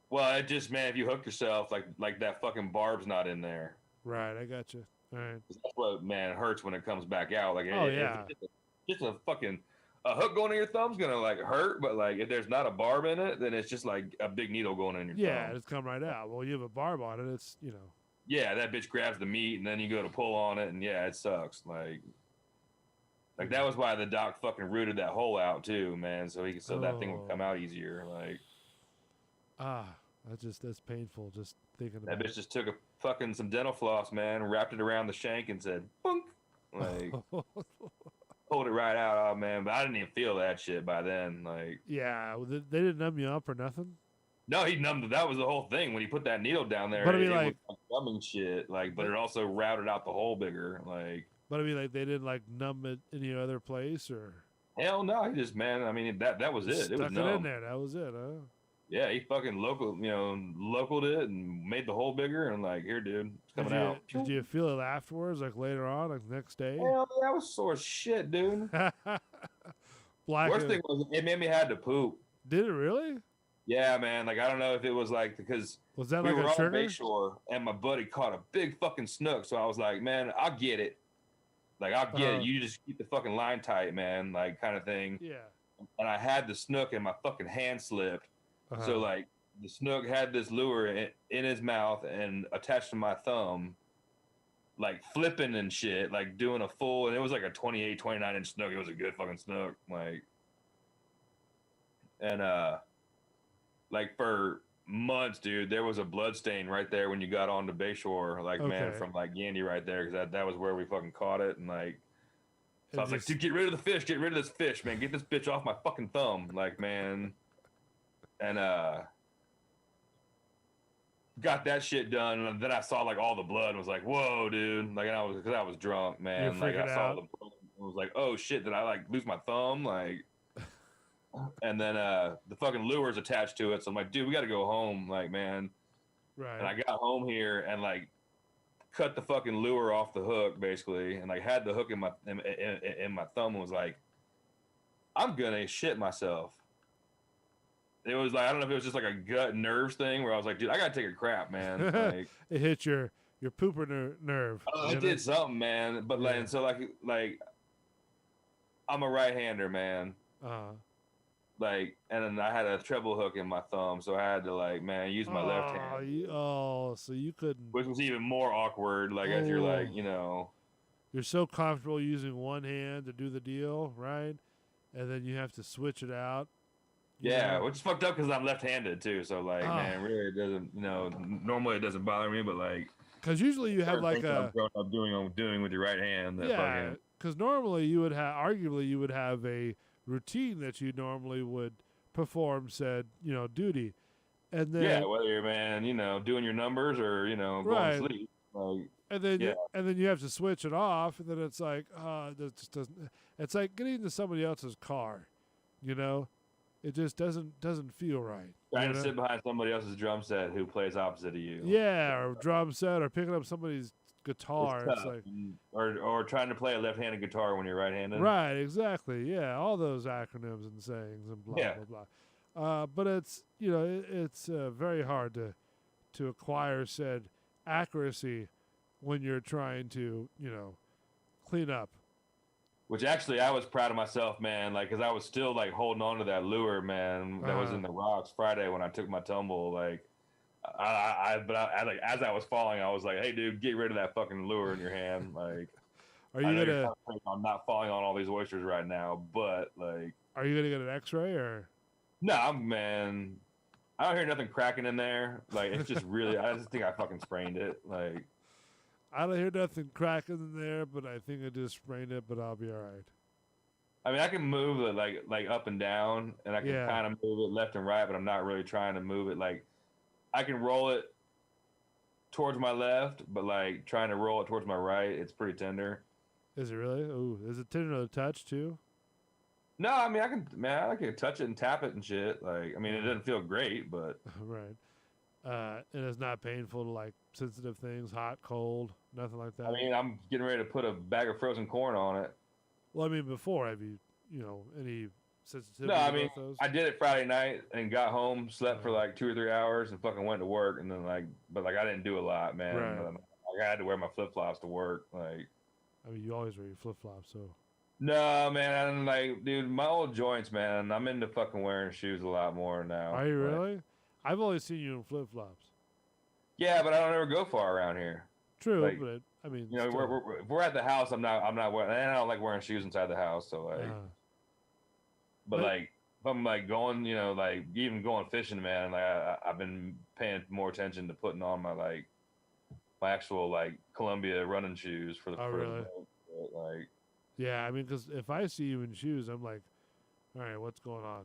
Well, it just, man, if you hook yourself, like that fucking barb's not in there. Right, I got you. All right. That's what, man, hurts when it comes back out. Like, yeah. Just a fucking a hook going in your thumb's gonna like hurt, but like if there's not a barb in it, then it's just like a big needle going in your thumb. Yeah, it's come right out. Well, you have a barb on it. It's Yeah, that bitch grabs the meat, and then you go to pull on it, and yeah, it sucks. Like that was why the doc fucking rooted that hole out too, man. So that thing would come out easier. Like. That's painful just thinking about it. That bitch just took some dental floss, man, wrapped it around the shank and said, "Bunk," like pulled it right out, oh man. But I didn't even feel that shit by then, like. Yeah, they didn't numb you up or nothing. No, he numbed it. That was the whole thing when he put that needle down there. But I mean, it was numbing shit, like, but it also routed out the hole bigger, like. But I mean, like, they didn't like numb it any other place or. Hell no, he just, man. I mean, that was it. It was numb. Stuck it in there. That was it, huh? Yeah, he fucking localed it and made the hole bigger and like, here, dude, it's coming out. Did you feel it afterwards, like later on, like next day? Hell yeah, I was sore as shit, dude. Worst thing was it made me had to poop. Did it really? Yeah, man. Like I don't know if it was like because was that we like were a trigger? on Bayshore and my buddy caught a big fucking snook, so I was like, man, I'll get it. Like I'll get it. You just keep the fucking line tight, man. Like kind of thing. Yeah. And I had the snook and my fucking hand slipped. So like the snook had this lure in his mouth and attached to my thumb, like flipping and shit, like doing a full, and it was like a 28, 29 inch snook. It was a good fucking snook. Like, and like for months, dude, there was a blood stain right there when you got onto Bayshore, like man, from like Yandy right there, because that was where we fucking caught it, and like. So I was like, dude, get rid of the fish, get rid of this fish, man. Get this bitch off my fucking thumb. Like, man. And got that shit done, and then I saw like all the blood and was like, whoa, dude. Like, and because I was drunk, man. Like I saw the blood and was like, oh shit, did I like lose my thumb? Like, and then the fucking lure's attached to it. So I'm like, dude, we gotta go home, like, man. Right. And I got home here and like cut the fucking lure off the hook basically, and like had the hook in my thumb and was like, I'm gonna shit myself. It was like, I don't know if it was just like a gut nerves thing where I was like, dude, I gotta take a crap, man. Like, it hit your pooper nerve. Oh, it did something, man. But like, and so like, I'm a right-hander, man. Like, and then I had a treble hook in my thumb, so I had to like, man, use my left hand. So you couldn't. Which was even more awkward. Like, as you're like, you know. you're so comfortable using one hand to do the deal, right? And then you have to switch it out. Yeah, which is fucked up because I'm left-handed too. So like, man, really, it doesn't. Normally it doesn't bother me, but like, because usually you have like I've grown up doing with your right hand. That yeah, because normally you would have, arguably you would have a routine that you normally would perform said, duty. And then whether you're doing your numbers or going right. to sleep, like, and then you have to switch it off, and then it's like, that just doesn't. It's like getting into somebody else's car, It just doesn't feel right. Trying to sit behind somebody else's drum set who plays opposite of you. Yeah, or drum set, or picking up somebody's guitar. It's like, or trying to play a left-handed guitar when you're right-handed. Right, exactly. Yeah, all those acronyms and sayings and blah blah blah. But it's it's very hard to acquire said accuracy when you're trying to clean up. Which actually, I was proud of myself, man. Like, cause I was still like holding on to that lure, man. That was in the rocks Friday when I took my tumble. Like, as I was falling, I was like, "Hey, dude, get rid of that fucking lure in your hand." Like, are you gonna? I'm not falling on all these oysters right now, but like, are you gonna get an X-ray or? No, man. I don't hear nothing cracking in there. Like, it's just really. I just think I fucking sprained it. Like. I don't hear nothing cracking in there, but I think I just sprained it, but I'll be all right. I mean, I can move it like up and down, and I can kind of move it left and right, but I'm not really trying to move it. Like, I can roll it towards my left, but like trying to roll it towards my right, it's pretty tender. Is it really? Ooh, is it tender to touch too? No, I mean, I can touch it and tap it and shit. Like, I mean, it doesn't feel great, but right. And it's not painful to like sensitive things, hot, cold, nothing like that. I mean, I'm getting ready to put a bag of frozen corn on it. Well, I mean, before have you any sensitivity? No, I mean, those? I did it Friday night and got home, slept for like 2 or 3 hours, and fucking went to work. And then I didn't do a lot, man. Right. I had to wear my flip flops to work. Like, I mean, you always wear your flip flops, so. No, man. Like, dude, my old joints, man. I'm into fucking wearing shoes a lot more now. Are you really? I've only seen you in flip flops. Yeah, but I don't ever go far around here. True, like, but I mean, if we're at the house, I'm not wearing. And I don't like wearing shoes inside the house. So like, but like, if I'm like going, like even going fishing, man. Like I've been paying more attention to putting on my actual like Columbia running shoes for the. Oh, really? Like. Yeah, I mean, because if I see you in shoes, I'm like, all right, what's going on?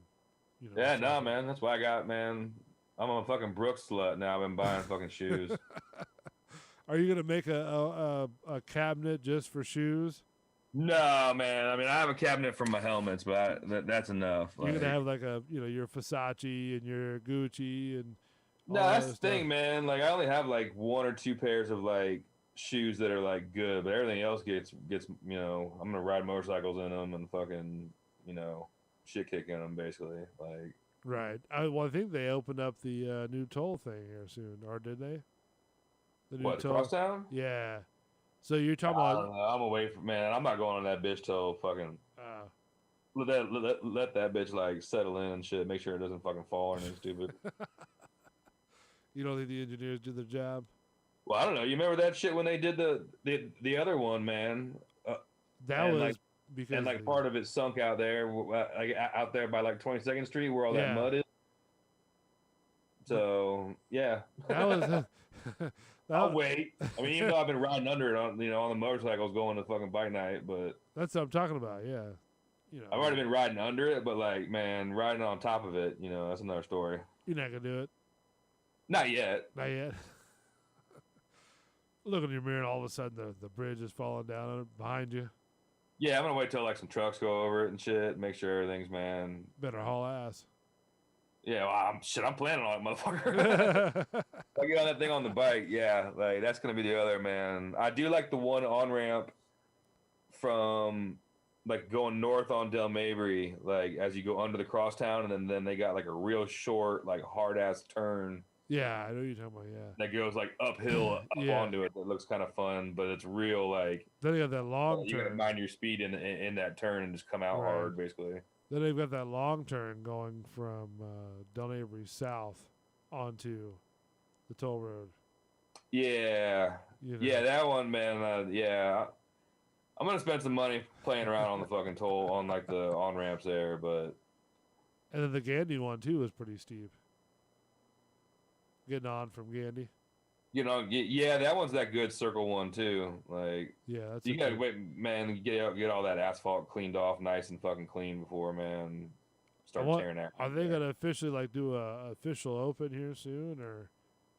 Yeah, no, man. That's why I got, man. I'm a fucking Brooks slut now. I've been buying fucking shoes. Are you gonna make a cabinet just for shoes? No, man. I mean, I have a cabinet for my helmets, but that's enough. You're gonna have like your Versace and your Gucci and. No, that's the thing, man. Like, I only have like 1 or 2 pairs of like shoes that are like good, but everything else gets I'm gonna ride motorcycles in them and fucking shit kick in them basically, like. Right. I think they opened up the new toll thing here soon, or did they? The new toll? Crosstown? Yeah. So you're talking about? I'm away from, man. I'm not going on that bitch till fucking. Let that bitch like settle in and shit. Make sure it doesn't fucking fall or anything stupid. You don't think the engineers do their job? Well, I don't know. You remember that shit when they did the other one, man? That was because part of it sunk out there, like out there by like 22nd Street, where all that mud is. So yeah, that was. I'll wait. I mean, even though I've been riding under it on on the motorcycles going to fucking bike night, but that's what I'm talking about. Yeah, I've already been riding under it, but like, man, riding on top of it, that's another story. You're not gonna do it. Not yet. Not yet. Look in your mirror, and all of a sudden the bridge is falling down behind you. Yeah, I'm gonna wait till like some trucks go over it and shit, make sure everything's, man. Better haul ass. Yeah, well, I'm planning on it, motherfucker. I get on that thing on the bike, yeah, like that's gonna be the other, man. I do like the one on ramp from like going north on Del Mabry, like as you go under the crosstown, and then they got like a real short, like hard ass turn. Yeah, I know what you're talking about. Yeah, that goes like uphill up onto it. That looks kind of fun, but it's real like. Then you got that long turn. You gotta mind your speed in that turn and just come out hard, basically. Then they've got that long turn going from Del Mabry south onto the toll road. Yeah, yeah, that one, man. Yeah, I'm gonna spend some money playing around on the fucking toll on like the on ramps there, but And then the Gandy one too was pretty steep. Getting on from Gandy. you know, yeah, that one's that good circle one too. Like Yeah, that's you gotta wait, man. Get all that asphalt cleaned off, nice and fucking clean before, man. Start tearing that. Are they gonna officially like do a official open here soon, or?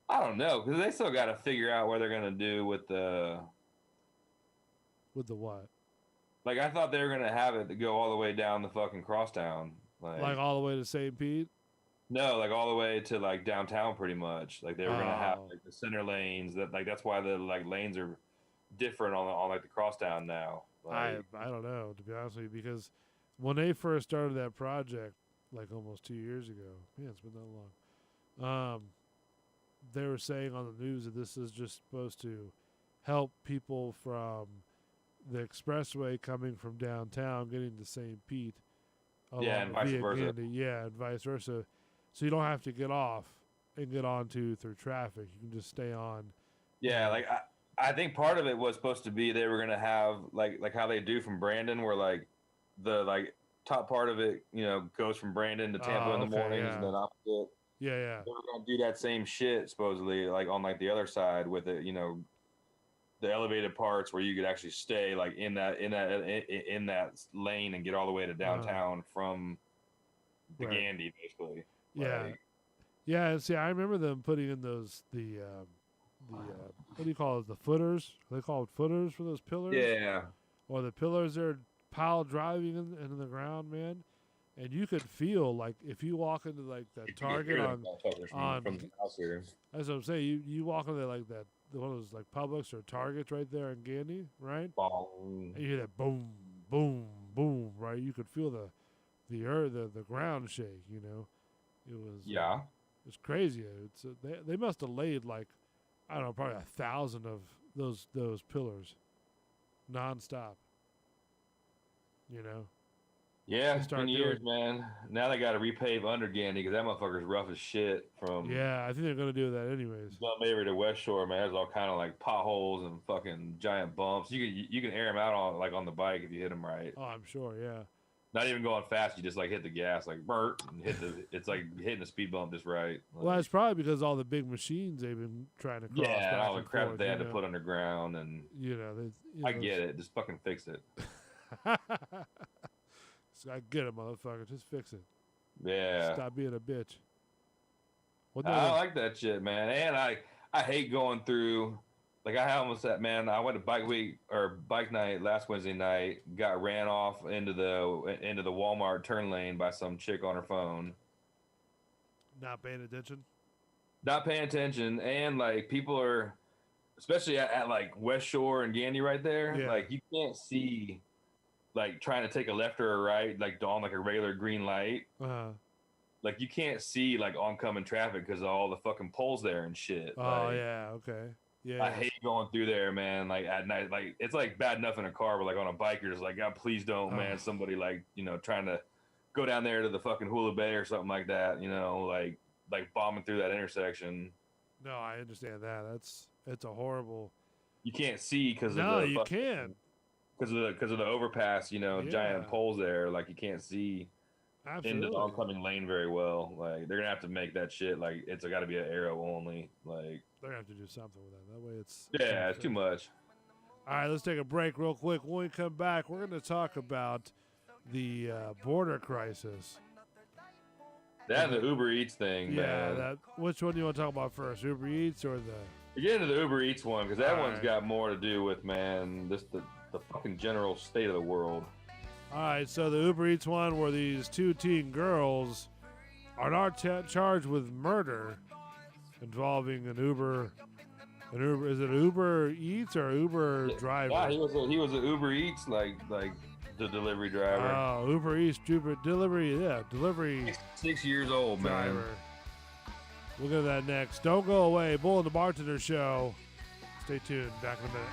I don't know, because they still got to figure out what they're gonna do with the. With the what? Like I thought they were gonna have it to go all the way down the fucking crosstown, like all the way to St. Pete. No, like all the way to like downtown, pretty much. Like they were gonna have like the center lanes. That's why the like lanes are different on like the crosstown now. Like, I don't know, to be honest with you, because when they first started that project, like almost 2 years ago, man, it's been that long. They were saying on the news that this is just supposed to help people from the expressway coming from downtown getting to St. Pete. Yeah, and vice versa. Gandy. Yeah, and vice versa. So you don't have to get off and get onto through traffic. You can just stay on. Yeah, like I think part of it was supposed to be they were gonna have like how they do from Brandon, where like the like top part of it, you know, goes from Brandon to Tampa in the mornings, and then opposite. Yeah, yeah. They were gonna do that same shit supposedly, like on like the other side with it, you know, the elevated parts where you could actually stay like in that lane and get all the way to downtown from the Gandy, basically. Yeah, yeah. And see, I remember them putting in those what do you call it? The footers? They call it footers for those pillars. Yeah. Or the pillars are pile driving into the ground, man. And you could feel like if you walk into like that Target on from the house here. That's what I'm saying. You walk into like that one of those like Publix or Targets right there in Gandy, right? Boom. And you hear that boom, boom, boom, right? You could feel the earth, the ground shake. You know, it was it was crazy. It's they must have laid like I don't know, probably 1,000 of those pillars, nonstop. You know. Yeah, it's been years, man. Now they got to repave under Gandy because that motherfucker's rough as shit. From I think they're gonna do that anyways. From Avery to West Shore, man. There's all kind of like potholes and fucking giant bumps. You can air them out on the bike if you hit them right. Oh, I'm sure. Yeah. Not even going fast. You just like hit the gas like burp and it's like hitting the speed bump just right. Like, well, it's probably because all the big machines they've been trying to cross. Yeah, and all the crap that they had to put underground and I get it. Just fucking fix it. I get it, motherfucker. Just fix it. Yeah. Stop being a bitch. I like that shit, man. And I hate going through. Like I almost said, man. I went to bike night last Wednesday night. Got ran off into the Walmart turn lane by some chick on her phone. Not paying attention. Not paying attention, and like people are, especially at like West Shore and Gandy right there. Yeah. Like you can't see. Like trying to take a left or a right, like on like a regular green light. Like you can't see like oncoming traffic because of all the fucking poles there and shit. Oh yeah, okay, yeah. I hate going through there, man. Like at night, like it's like bad enough in a car, but like on a bike, you're just like, God, please don't, man. Somebody like trying to go down there to the fucking Hula Bay or something like that. Like bombing through that intersection. No, I understand that. It's a horrible. You can't see because you can't. Because of the overpass, giant poles there, like you can't see into the oncoming lane very well. Like they're gonna have to make that shit like it's got to be an arrow only. Like they're gonna have to do something with that. That way it's it's too much. All right, let's take a break real quick. When we come back, we're gonna talk about the border crisis. That and the Uber Eats thing, man. Which one do you want to talk about first, Uber Eats or the? Get into the Uber Eats one because that one's got more to do with the fucking general state of the world. All right, so the Uber Eats one where these two teen girls are not charged with murder involving an Uber. Is it Uber Eats or Uber driver? Yeah, he was an Uber Eats like the delivery driver. Oh, Uber Eats delivery. 6 years old, driver. Man. We'll get to that next. Don't go away. Bull and the Bartender Show. Stay tuned. Back in a minute.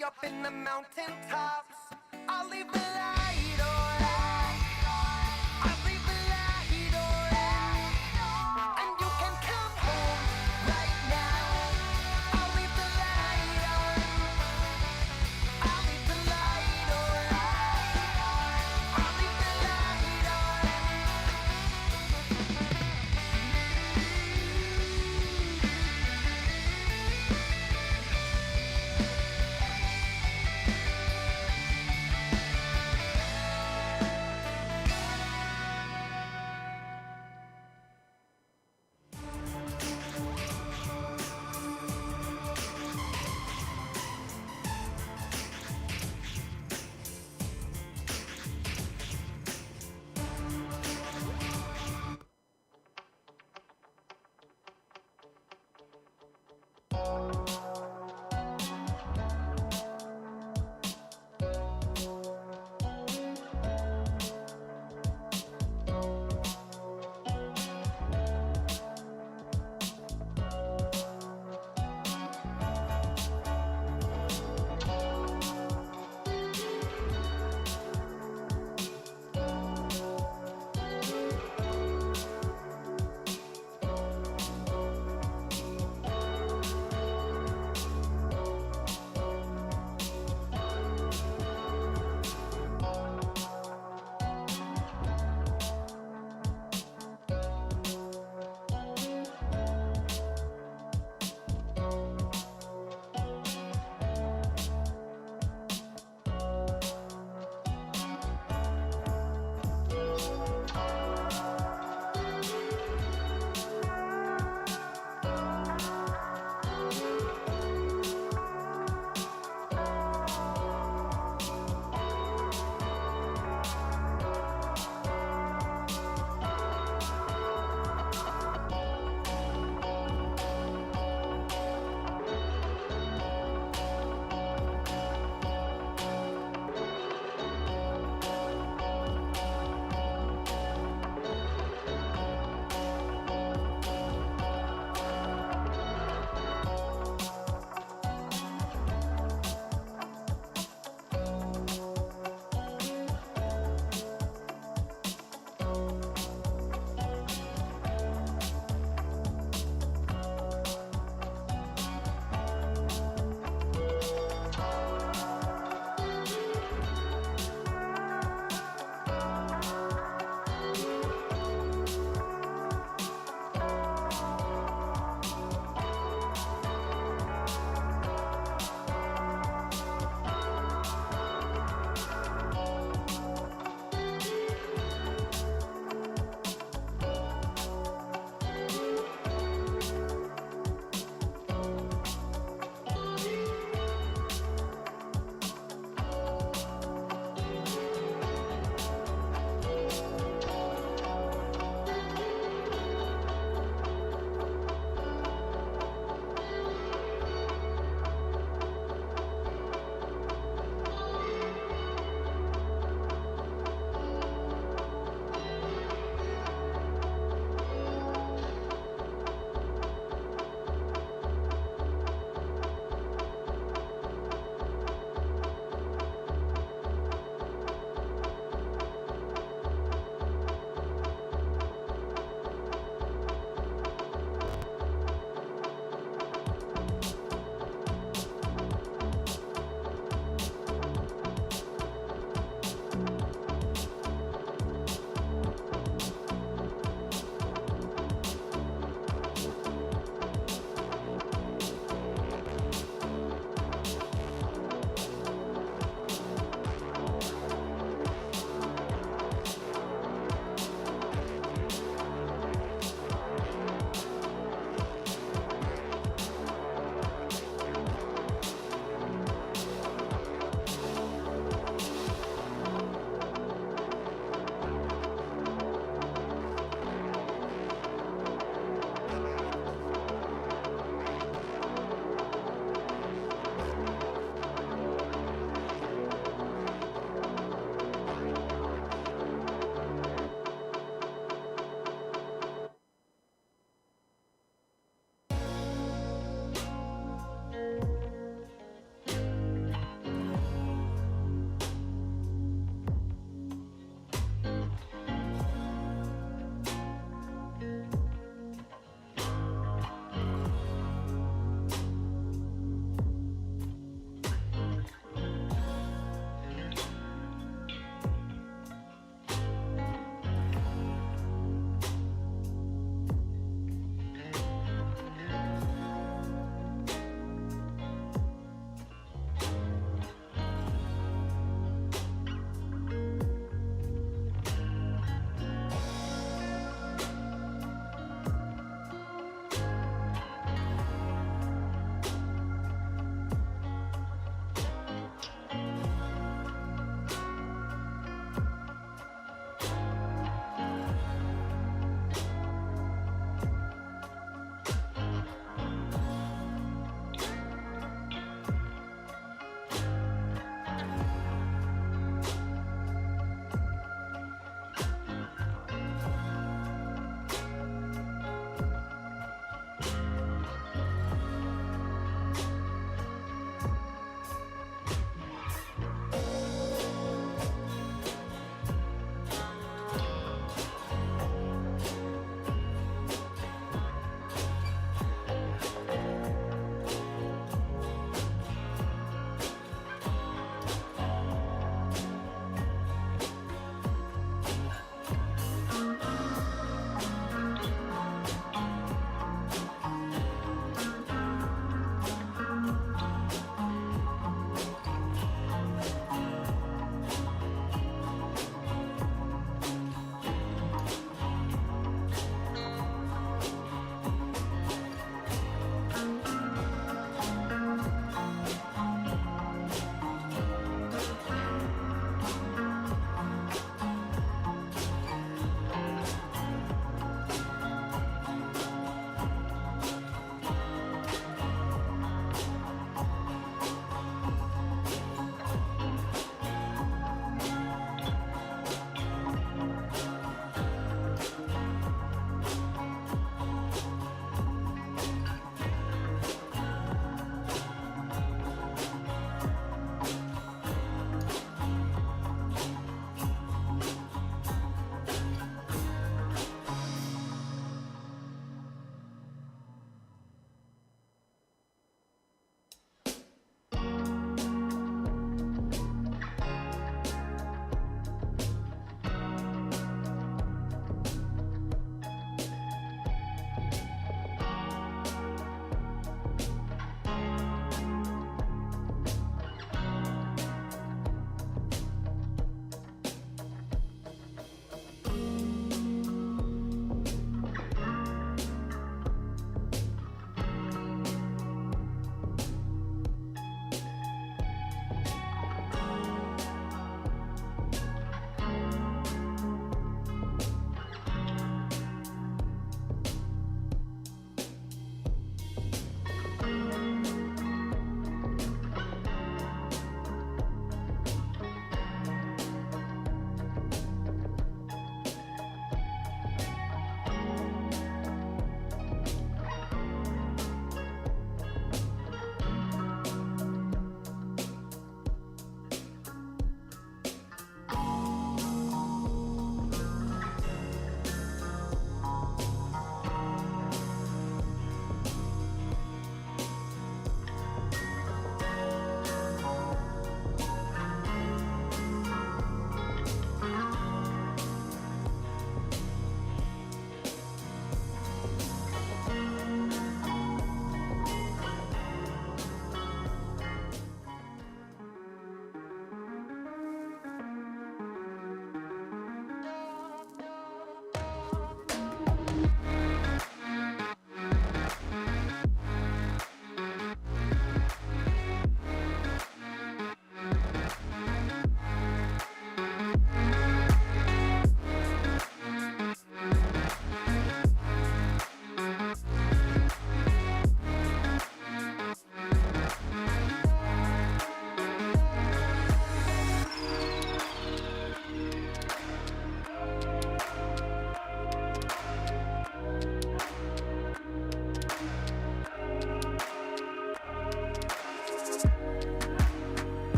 high up in the mountain tops. I'll leave the light on. I'll leave the light on. And you can come home right now. I'll leave the light on. I'll leave the light on. I'll leave the light on.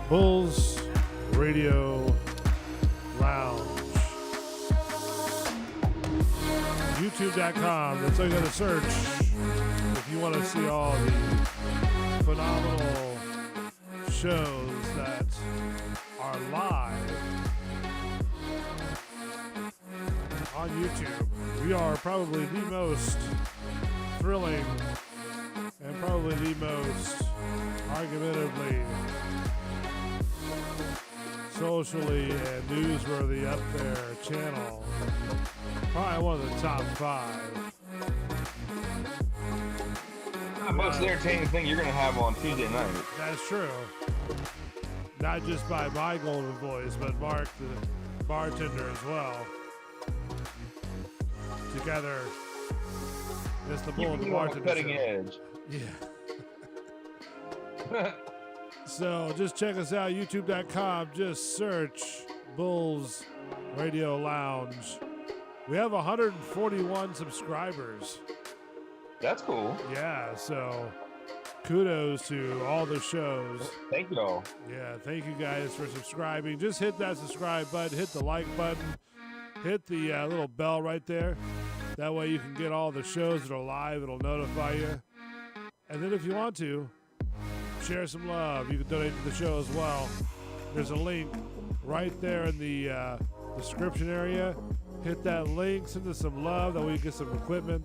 Bulls Radio Lounge. YouTube.com. That's all you got to search if you want to see all the phenomenal shows that are live on YouTube. We are probably the most thrilling and probably the most argumentatively socially and newsworthy up there channel. Probably one of the top 5. The most entertaining thing you're going to have on Tuesday night. That's true. Not just by my golden voice, but Mark, the bartender, as well. Together, it's the Bull and the Bartender Cutting show. edge. Yeah. So just check us out, youtube.com. Just search Bulls Radio Lounge. We have 141 subscribers. That's cool. Yeah, so kudos to all the shows. Thank you all. Yeah, thank you guys for subscribing. Just hit that subscribe button, hit the like button, hit the little bell right there. That way you can get all the shows that are live. It'll notify you. And then if you want to, share some love. You can donate to the show as well. There's a link right there in the description area. Hit that link, send us some love. That way you get some equipment.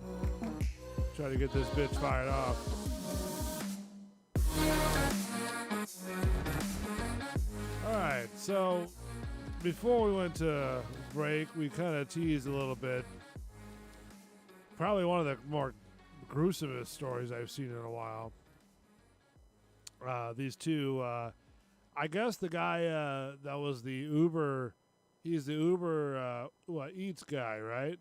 Try to get this bitch fired off. All right, so before we went to break, we kind of teased a little bit. Probably one of the more gruesomest stories I've seen in a while. These two, I guess the guy that was the Uber, he's the Uber Eats guy, right?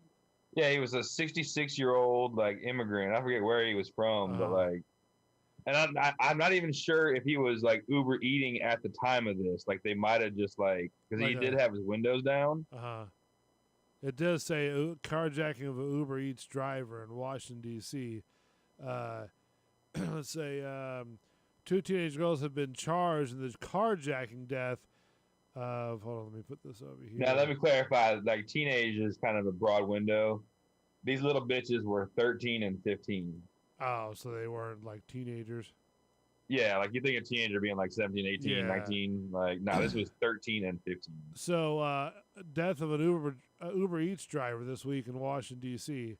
Yeah, he was a 66-year-old like immigrant. I forget where he was from, but like, and I'm not even sure if he was like Uber eating at the time of this. Like they might have just like because he did have his windows down. It does say carjacking of an Uber Eats driver in Washington D.C. Let's say 2 teenage girls have been charged in the carjacking death of. Hold on, let me put this over here. Now let me clarify. Like teenage is kind of a broad window. These little bitches were 13 and 15. Oh, so they weren't like teenagers. Yeah, like you think a teenager being like 17, 18, 19. Like, no, this was 13 and 15. So, death of an Uber Eats driver this week in Washington, D.C.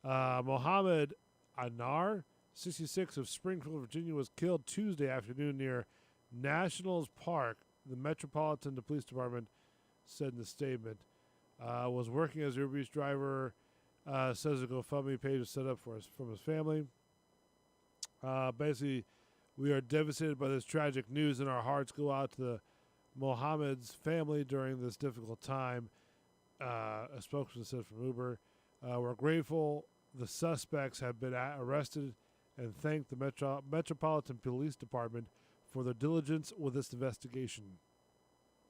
Mohammed Anar, 66, of Springfield, Virginia, was killed Tuesday afternoon near Nationals Park. The Metropolitan Police Department said in the statement. Was working as an Uber Eats driver, says a GoFundMe page was set up from his family. Basically, we are devastated by this tragic news, and our hearts go out to Mohammed's family during this difficult time, a spokesman said from Uber. We're grateful the suspects have been arrested and thank the Metropolitan Police Department for their diligence with this investigation.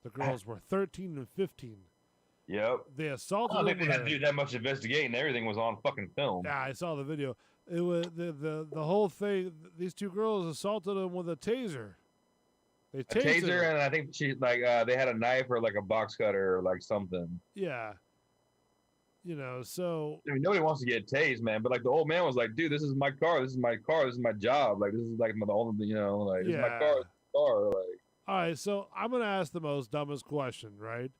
The girls were 13 and 15. Yep. They assaulted them. them. They didn't have to do that much investigating. Everything was on fucking film. Yeah, I saw the video. It was the whole thing. These two girls assaulted him with a taser. They tased taser, and I think she they had a knife or like a box cutter or like something. Yeah. You know, so I mean, nobody wants to get tased, man. But like the old man was like, "Dude, this is my car. This is my car. This is my job. Like this is like the only, you know, like this is my car. This is my car." Like, all right, so I'm gonna ask the most dumbest question, right?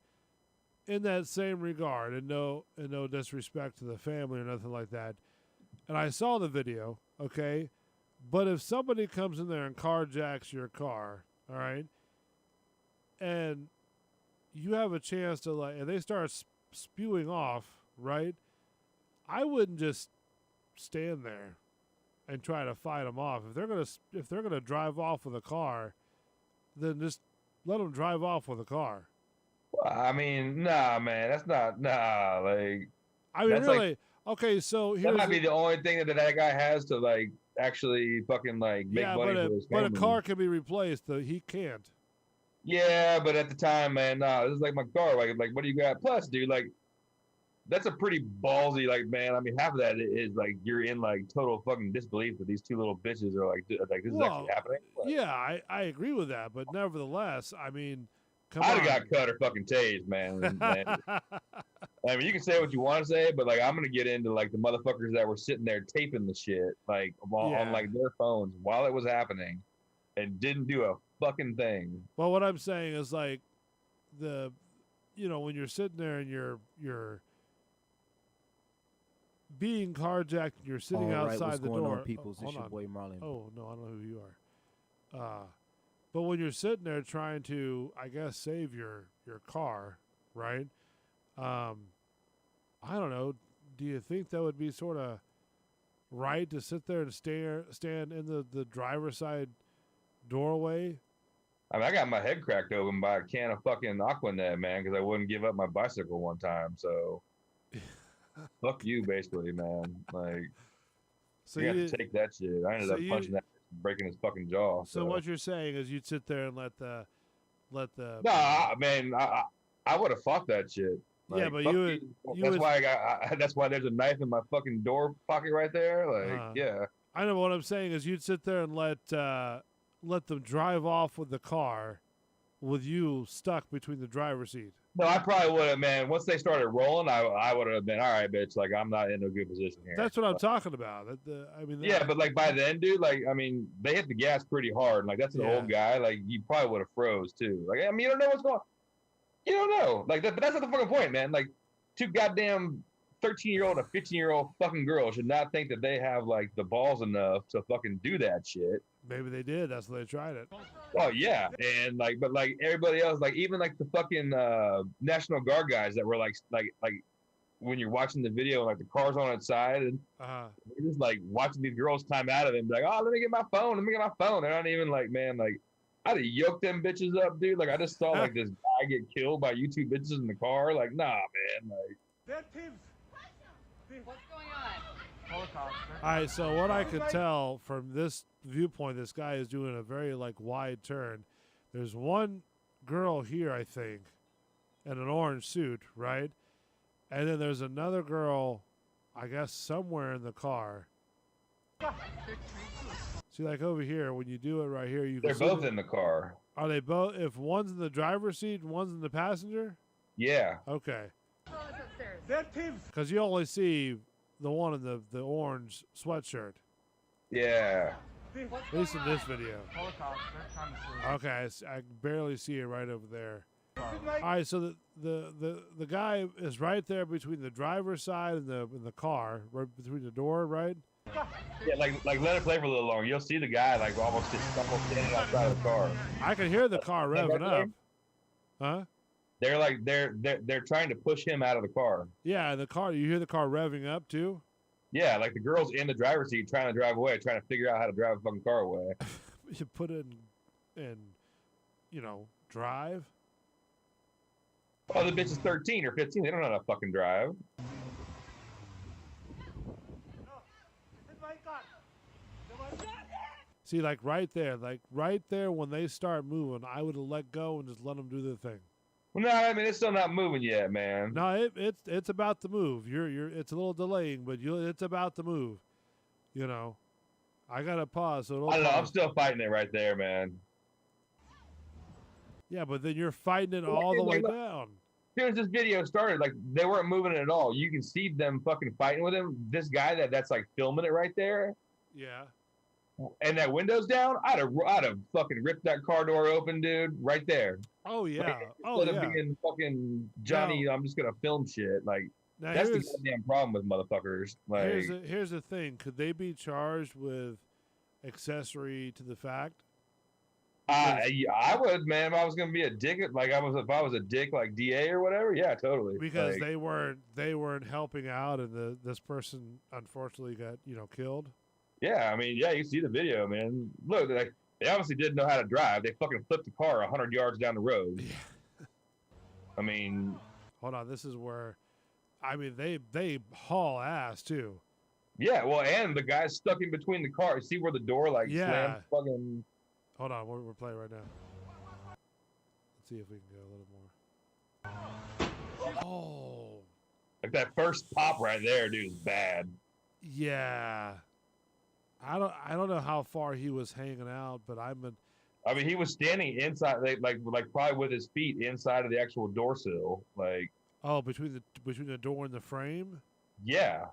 In that same regard, and no disrespect to the family or nothing like that. And I saw the video, okay? But if somebody comes in there and carjacks your car, all right, and you have a chance to and they start spewing off, right? I wouldn't just stand there and try to fight them off. If they're gonna drive off with a car, then just let them drive off with a car. I mean, nah, man, that's not like. I mean, really. Okay, so that might be the only thing that guy has to like actually fucking like make money for his family. But a car can be replaced. He can't. Yeah, but at the time, man, nah, this is like my car. Like what do you got? Plus, dude, like that's a pretty ballsy, like, man. I mean, half of that is like you're in like total fucking disbelief that these two little bitches are like this is actually happening. Like, yeah, I agree with that, but nevertheless, I mean, come I'd on. have got cut or fucking tased, man. I mean, you can say what you want to say, but like, I'm gonna get into like the motherfuckers that were sitting there taping the shit, like on like their phones while it was happening, and didn't do a fucking thing. Well, what I'm saying is like when you're sitting there and you're being carjacked and you're sitting All right, outside what's the going door. on, peoples? Hold It's your on. boy Marlon. Oh no, I don't know who you are. But when you're sitting there trying to, I guess, save your car, right? I don't know. Do you think that would be sort of right to sit there and stand in the driver's side doorway? I mean, I got my head cracked open by a can of fucking Aquanet, man, because I wouldn't give up my bicycle one time. So, fuck you, basically, man. Like, So you have to take that shit. I ended up punching that, breaking his fucking jaw. So what you're saying is you'd sit there and let the. Nah, man, I would have fought that shit. Like, yeah, but that's why there's a knife in my fucking door pocket right there. Like, yeah. I know what I'm saying is you'd sit there and let them drive off with the car, with you stuck between the driver's seat. No, I probably would have, man. Once they started rolling, I would have been, all right, bitch. Like, I'm not in a good position here. That's what I'm talking about. Yeah, but like by then, dude, like, I mean, they hit the gas pretty hard. And, like, that's an old guy. Like, you probably would have froze too. Like, I mean, you don't know what's going on. You don't know. Like, but that's not the fucking point, man. Like, two goddamn 13-year-old and a 15-year-old fucking girl should not think that they have like the balls enough to fucking do that shit. Maybe they did. That's why they tried it. Oh yeah, and like, but like everybody else, like even like the fucking National Guard guys that were like when you're watching the video, like the car's on its side, and they're just like watching these girls climb out of it and be like, oh, let me get my phone. They're not even like, man, like I'd have yoked them bitches up, dude. Like I just saw like this guy get killed by you two bitches in the car. Like, nah, man, like. What's going on? All right, so what I could tell from this viewpoint, this guy is doing a very like wide turn. There's one girl here, I think, in an orange suit, right? And then there's another girl, I guess, somewhere in the car. See, like over here, when you do it right here, you can. They're both in the car. Are they both? If one's in the driver's seat and one's in the passenger? Yeah. Okay. Because you only see the one in the orange sweatshirt. Yeah. At least in this video. Okay, I barely see it right over there. All right, so the guy is right there between the driver's side and the car, right between the door, right? Yeah, like let it play for a little longer. You'll see the guy like almost standing outside of the car. I can hear the car revving up. Huh? They're like they're trying to push him out of the car. Yeah, the car. You hear the car revving up too. Yeah, like the girl's in the driver's seat trying to drive away, trying to figure out how to drive a fucking car away. You put it in, drive. Oh, the bitch is 13 or 15. They don't know how to fucking drive. See, like right there when they start moving, I would have let go and just let them do their thing. Well, no, I mean it's still not moving yet, man. No, it's about to move. It's a little delaying, but it's about to move. I gotta pause. So I don't know. I'm still fighting it right there, man. Yeah, but then you're fighting it all the way down. As soon as this video started, like they weren't moving at all. You can see them fucking fighting with him. This guy that's like filming it right there. Yeah. And that window's down. I'd have fucking ripped that car door open, dude, right there. Oh yeah. Like, instead of being fucking Johnny, I'm just gonna film shit. Like that's the goddamn problem with motherfuckers. Like here's the thing: could they be charged with accessory to the fact? I would, man. If I was gonna be a dick, if I was a dick, like DA or whatever, yeah, totally. Because they weren't helping out, and this person unfortunately got killed. Yeah, I mean, yeah, you see the video, man. Look, they obviously didn't know how to drive. They fucking flipped the car 100 yards down the road. Yeah. I mean, hold on. This is where, I mean, they haul ass too. Yeah, well, and the guy's stuck in between the cars. See where the door slams fucking. Hold on, we're playing right now. Let's see if we can go a little more. Oh, Like that first pop right there, dude, is bad. Yeah. I don't know how far he was hanging out, but I mean, he was standing inside, like probably with his feet inside of the actual door sill. Like, between the door and the frame. yeah.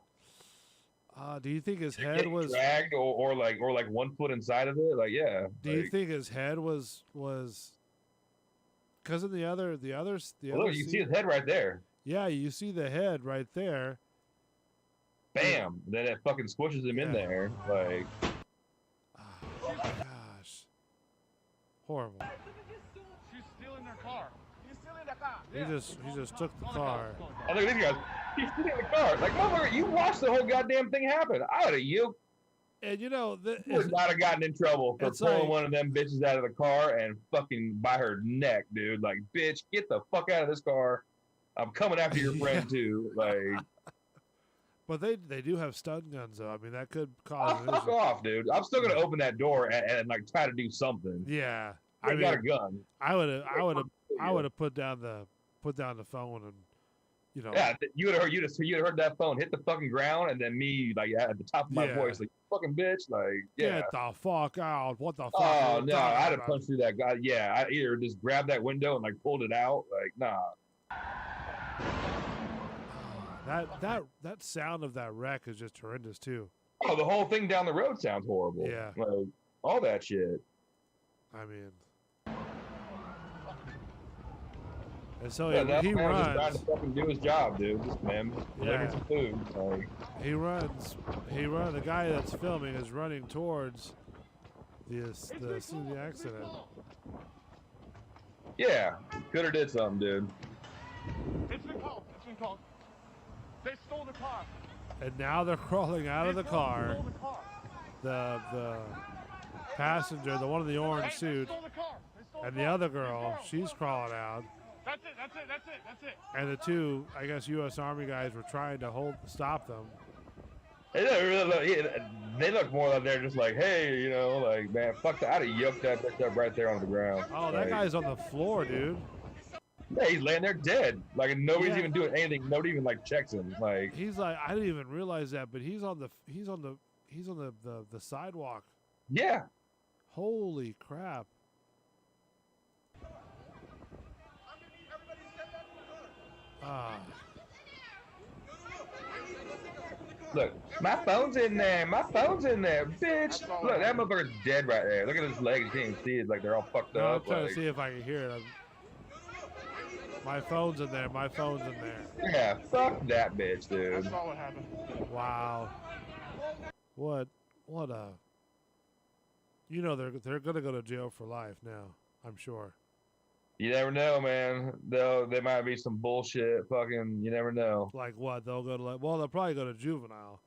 Do you think his head Getting was dragged or like 1 foot inside of it? Like, yeah. Do you think his head was because in the other Look, other you see his head right there. Yeah, you see the head right there. Bam! Then it fucking squishes him in there. Like, oh gosh, horrible. She's stealing their car. He's stealing the car. He just took the car. oh, look at these guys. He's stealing the car. Like, motherfucker, you watched the whole goddamn thing happen. I would have you. And you know, Would not have gotten in trouble for pulling like, one of them bitches out of the car and fucking by her neck, dude. Like, bitch, get the fuck out of this car. I'm coming after your friend too. Like, but they do have stun guns though. I mean, that could cause. Fuck off, dude. I'm still gonna open that door and like try to do something. Yeah, I got a gun. I would have put down the phone and. You know, yeah, you would have heard that phone hit the fucking ground, and then me like at the top of my voice, like fucking bitch, like get the fuck out! What the fuck? Oh no, I'd have punched through that guy. Yeah, I either just grabbed that window and like pulled it out, like nah. That sound of that wreck is just horrendous too. Oh, the whole thing down the road sounds horrible. Yeah, like all that shit. I mean. And so he runs. Just trying to fucking do his job, dude. This man delivering some food. Like. He runs. The guy that's filming is running towards the scene of the accident. Yeah, could have did something, dude. It's been called. They stole the car. And now they're crawling out of the car. The passenger, the one in the orange suit, and the other girl, she's crawling out. That's it. And the two, I guess, U.S. Army guys were trying to stop them. They look more like they're just like, hey, you know, like, man, fuck that. I'd have yoked that bitch up right there on the ground. Oh, that guy's on the floor, dude. Yeah, he's laying there dead. Like, nobody's even doing anything. Nobody even like checks him. Like, he's like, I didn't even realize that, but he's on the sidewalk. Yeah. Holy crap. Look, my phone's in there. Bitch. Look, that motherfucker's dead right there. Look at his legs. You can't even see it. Like, they're all fucked up. I'm trying to see if I can hear it. My phone's in there. Yeah, fuck that bitch, dude. That's not what happened. Wow. What a... You know they're gonna go to jail for life now, I'm sure. You never know, man. There might be some bullshit. Fucking, you never know. Like what? They'll go to they'll probably go to juvenile.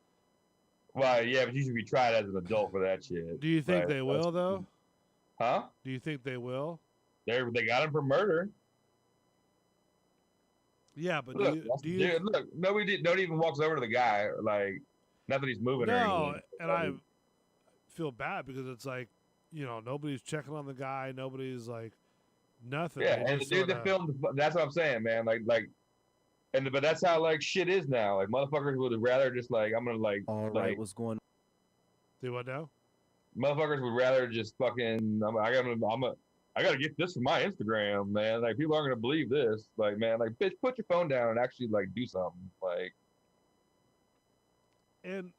Well, yeah, but you should be tried as an adult for that shit. Do you think they will though? Huh? Do you think they will? They got him for murder. Yeah, but look, look, nobody even walks over to the guy, like, not that he's moving or anything. No, and I feel bad because it's like, you know, nobody's checking on the guy, nobody's like nothing. Yeah, and the dude that filmed, that's what I'm saying, man. But that's how like shit is now. Like motherfuckers would rather just like I'm gonna like. All right, what's going on? Do what now? Motherfuckers would rather just fucking. I gotta get this for my Instagram, man. Like people aren't gonna believe this. Like man, like bitch, put your phone down and actually like do something. Like. And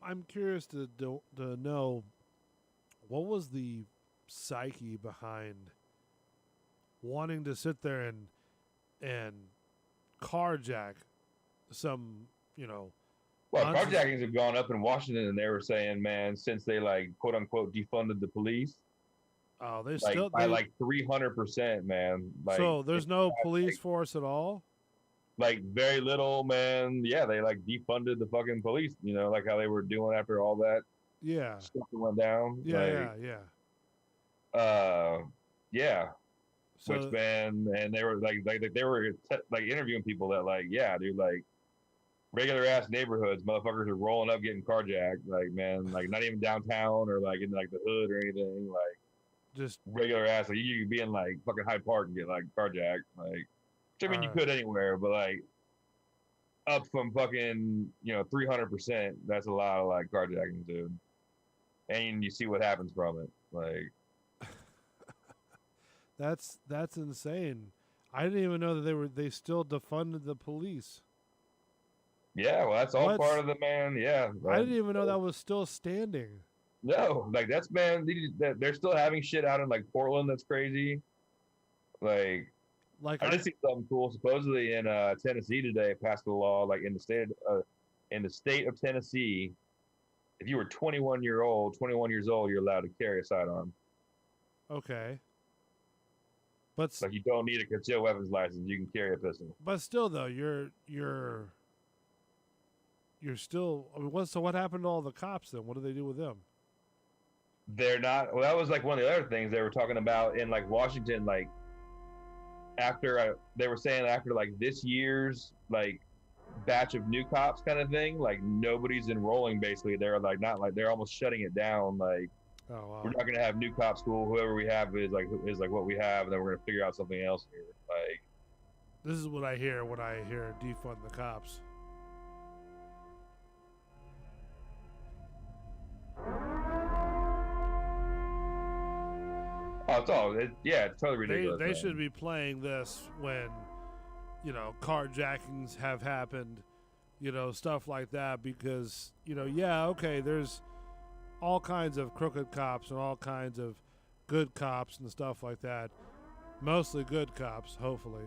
I'm curious to know what was the psyche behind wanting to sit there and carjack some, you know. Well, carjackings have gone up in Washington, and they were saying, man, since they like quote unquote defunded the police. Oh, they like, still by like 300%, man. Like, so there's no police force at all. Like very little, man. Yeah, they like defunded the fucking police. You know, like how they were doing after all that. Yeah. Stuff that went down. Yeah, yeah. So, which man, and they were like they were like interviewing people that like, yeah, dude, like regular ass neighborhoods, motherfuckers are rolling up getting carjacked. Like man, like not even downtown or like in like the hood or anything. Like just regular ass. Like you could be in like fucking Hyde Park and get like carjacked. Like, which I mean you could anywhere, but like, up from fucking 300%. That's a lot of like carjacking, dude. And you see what happens from it. Like That's insane. I didn't even know that they still defunded the police. yeah, well, that's all What? part of the man. Yeah, I didn't even know that was still standing. no, like that's man. They're still having shit out in like Portland. That's crazy. Like Like I did see something cool. Supposedly in Tennessee today, passed a law like in the state of Tennessee, if you were 21 years old, you're allowed to carry a sidearm. okay. But Like you don't need a concealed weapons license. You can carry a pistol. but still though, you're still. I mean, what happened to all the cops then? What do they do with them? They're not. Well, that was like one of the other things they were talking about in like Washington. Like after they were saying after like this year's like batch of new cops kind of thing, like nobody's enrolling. Basically, they're like not like they're almost shutting it down. Like Oh wow. we're not gonna have new cop school. Whoever we have is like what we have, and then we're gonna figure out something else here. Like This is what I hear when I hear defund the cops. oh, it's all it's totally ridiculous. They man. should be playing this when, carjackings have happened, stuff like that, because, okay, there's all kinds of crooked cops and all kinds of good cops and stuff like that. Mostly good cops, hopefully.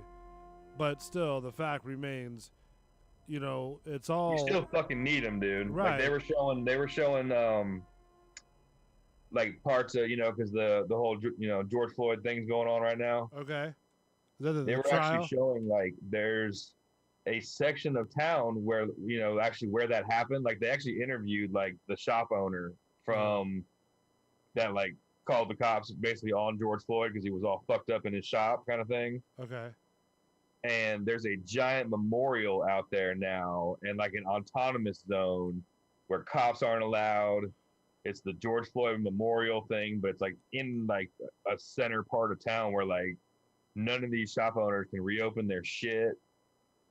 But still, the fact remains, it's all... You still fucking need them, dude. Right. Like they were showing like parts of, because the whole, George Floyd thing's going on right now. Okay. Is that the They were trial? actually showing like there's a section of town where, actually where that happened. Like they actually interviewed like the shop owner from that like called the cops basically on George Floyd because he was all fucked up in his shop kind of thing. Okay. And there's a giant memorial out there now and like an autonomous zone where cops aren't allowed. It's the George Floyd memorial thing, but it's like in like a center part of town where like none of these shop owners can reopen their shit.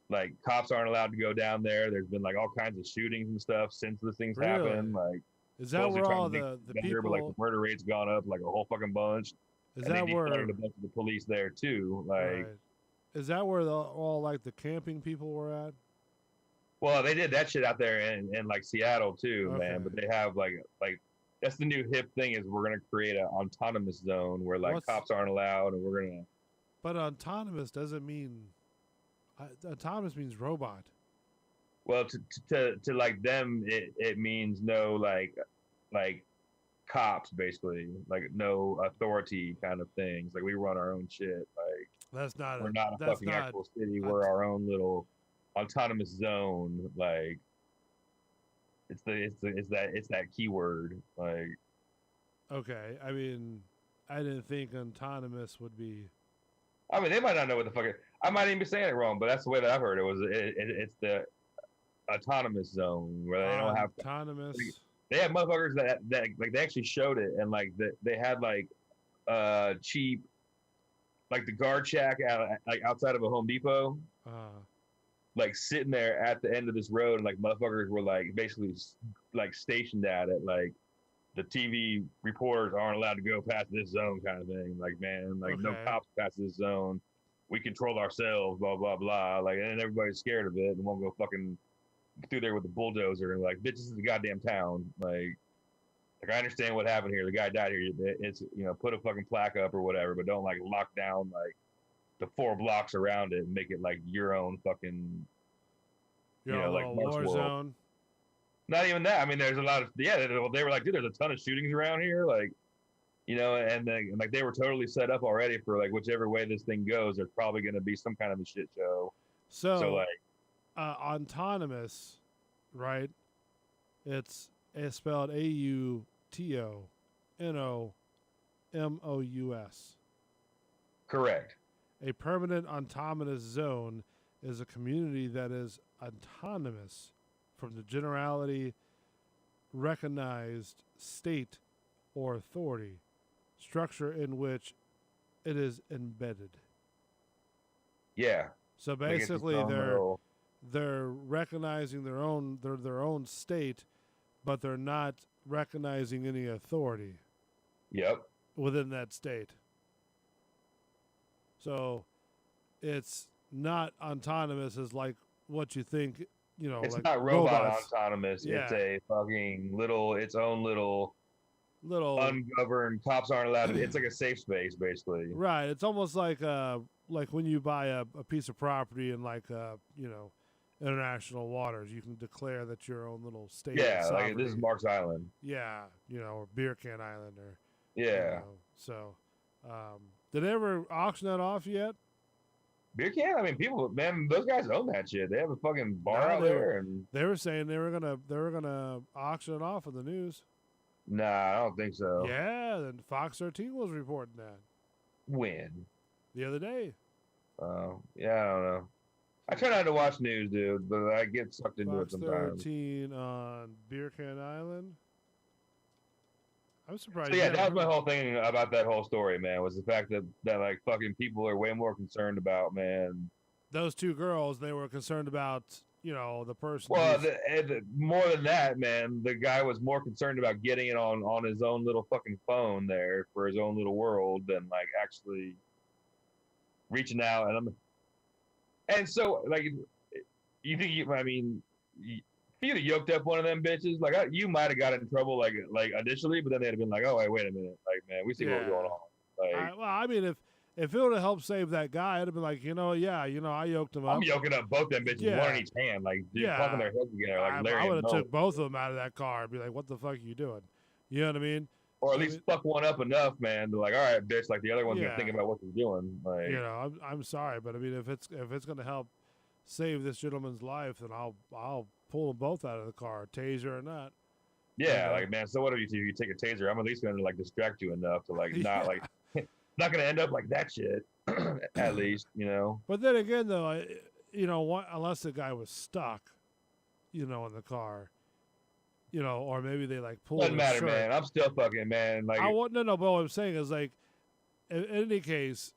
Like cops aren't allowed to go down there. There's been like all kinds of shootings and stuff since this thing's Really? happened. Like Is that where all the better, people... but like the murder rate's gone up like a whole fucking bunch. Is and that they where... defunded a bunch of the police there too. Like, Right. Is that where all like the camping people were at? well, they did that shit out there in like Seattle too, Okay. man. But they have like that's the new hip thing is we're gonna create an autonomous zone where like cops aren't allowed, and we're gonna. But autonomous doesn't mean... autonomous means robot. Well, to like them, it means no like cops basically, like no authority kind of things. Like we run our own shit. Like That's not... we're not a that's fucking not, actual city. We're our own little autonomous zone. Like it's that keyword. Like Okay, I mean, I didn't think autonomous would be... I mean, they might not know what the fuck. I might even be saying it wrong, but that's the way that I've heard it. It's the autonomous zone where they don't have autonomous. They have motherfuckers that like they actually showed it, and like they had like cheap, like the guard shack like outside of a Home Depot, like sitting there at the end of this road, and like motherfuckers were like basically like stationed at it, like the TV reporters aren't allowed to go past this zone kind of thing. Like, man, like no cops past this zone. We control ourselves, blah, blah, blah. Like, and everybody's scared of it and won't go fucking through there with the bulldozer and like, bitch, this is the goddamn town. Like I understand what happened here. The guy died here. It's, put a fucking plaque up or whatever, but don't like lock down like the 4 blocks around it and make it like your own fucking, like war zone. Not even that. I mean, there's a lot of they were like, dude, there's a ton of shootings around here, like, and then like they were totally set up already for like whichever way this thing goes. There's probably going to be some kind of a shit show. So like, autonomous, right? It's spelled AUTONOMOUS. Correct. A permanent autonomous zone is a community that is autonomous from the generality recognized state or authority structure in which it is embedded. Yeah. So basically, they're recognizing their own state, but they're not recognizing any authority Yep. within that state. So it's not autonomous as like what you think, It's like not robot robots. autonomous. Yeah. It's a fucking its own little Little ungoverned. Cops aren't allowed to. It's like a safe space, basically. right. It's almost like when you buy a piece of property in like international waters, you can declare that your own little state. Yeah, of like this is sovereignty. Mark's Island. Yeah, or Beer Can Island, or Yeah. So, did they ever auction that off yet? Beer can. I mean, people, man, those guys own that shit. They have a fucking bar No, out they there, and They were saying they were gonna auction it off in the news. nah, I don't think so. Yeah, then Fox 13 was reporting that When? the other day. Yeah, I don't know. I try not to watch news, dude, but I get sucked into Fox it sometimes. 13 on Beer Can Island. I'm surprised. So you yeah, haven't that was my heard- whole thing about that whole story, man. Was the fact that like fucking people are way more concerned about, man. Those two girls, they were concerned about, the person. Well, who's- more than that, man, the guy was more concerned about getting it on his own little fucking phone there for his own little world than like actually reaching out. And so like, you think if you'd have yoked up one of them bitches, like you might have got in trouble like initially, but then they'd have been like, oh wait a minute, like man, we see what's Yeah. going on. Like I mean, if it would have helped save that guy, I'd have been like, I yoked him up. I'm yoking up both them bitches, Yeah. one in each hand, like dude, Yeah. fucking their heads together, like Larry I would and have Moe. took both of them out of that car and be like, what the fuck are you doing? You know what I mean? Or at I least mean- fuck one up enough, man, to like, all right, bitch, like the other one's Yeah. gonna think about what they're doing. Like I'm sorry, but I mean, if it's going to help save this gentleman's life, then I'll pull them both out of the car, taser or not. yeah, Yeah. like man, so what if you take a taser? I'm at least gonna like distract you enough to like not Yeah. like not gonna end up like that shit. At least, But then again, though, unless the guy was stuck, in the car, or maybe they like pulled. Doesn't his matter, shirt. man. I'm still fucking man. Like No. But what I'm saying is, like, in any case,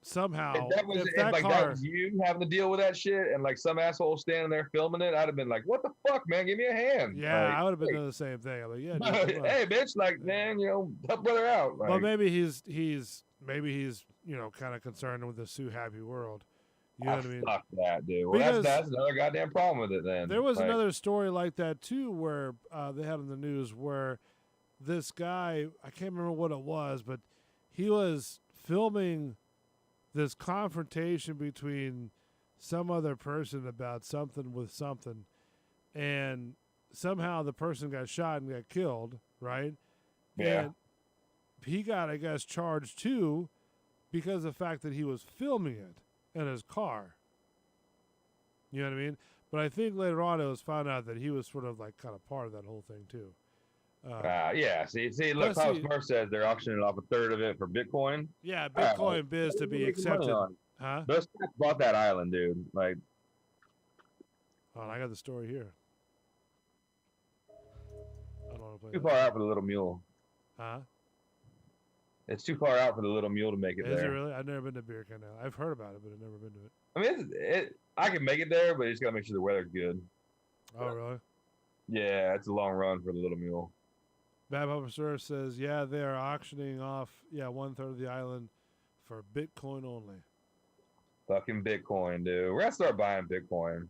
somehow, if that was that was you having to deal with that shit, and like some asshole standing there filming it, I'd have been like, "What the fuck, man? Give me a hand." yeah, Like, I would have been doing the same thing. I'm like, yeah, dude, come on. hey, bitch, like, man, help brother out. Like, But maybe he's kind of concerned with the Sue Happy world. You know what I mean? Fuck that, dude. Well, Because that's another goddamn problem with it. Then there was Like, another story like that too, where they had in the news where this guy, I can't remember what it was, but he was filming this confrontation between some other person about something with something, and somehow the person got shot and got killed, right? Yeah. And he got, I guess, charged too because of the fact that he was filming it in his car. You know what I mean? But I think later on it was found out that he was sort of like kind of part of that whole thing too. yeah. See, look, Let's Pop see. Smurf says they're auctioning off a third of it for Bitcoin. Yeah, Alright, Bitcoin biz to be accepted. Huh? Those guys bought that island, dude. Like, Oh, I got the story here. I don't want to play too that. far out for the little mule. Huh? It's too far out for the little mule to make it Is it there. really? I've never been to Beer Can now. I've heard about it, but I've never been to it. I mean, I can make it there, but you just gotta make sure the weather's good. Oh, really? Yeah, it's a long run for the little mule. Bad Officer says, yeah, they are auctioning off, 1/3 of the island for Bitcoin only. Fucking Bitcoin, dude. We're gonna start buying Bitcoin.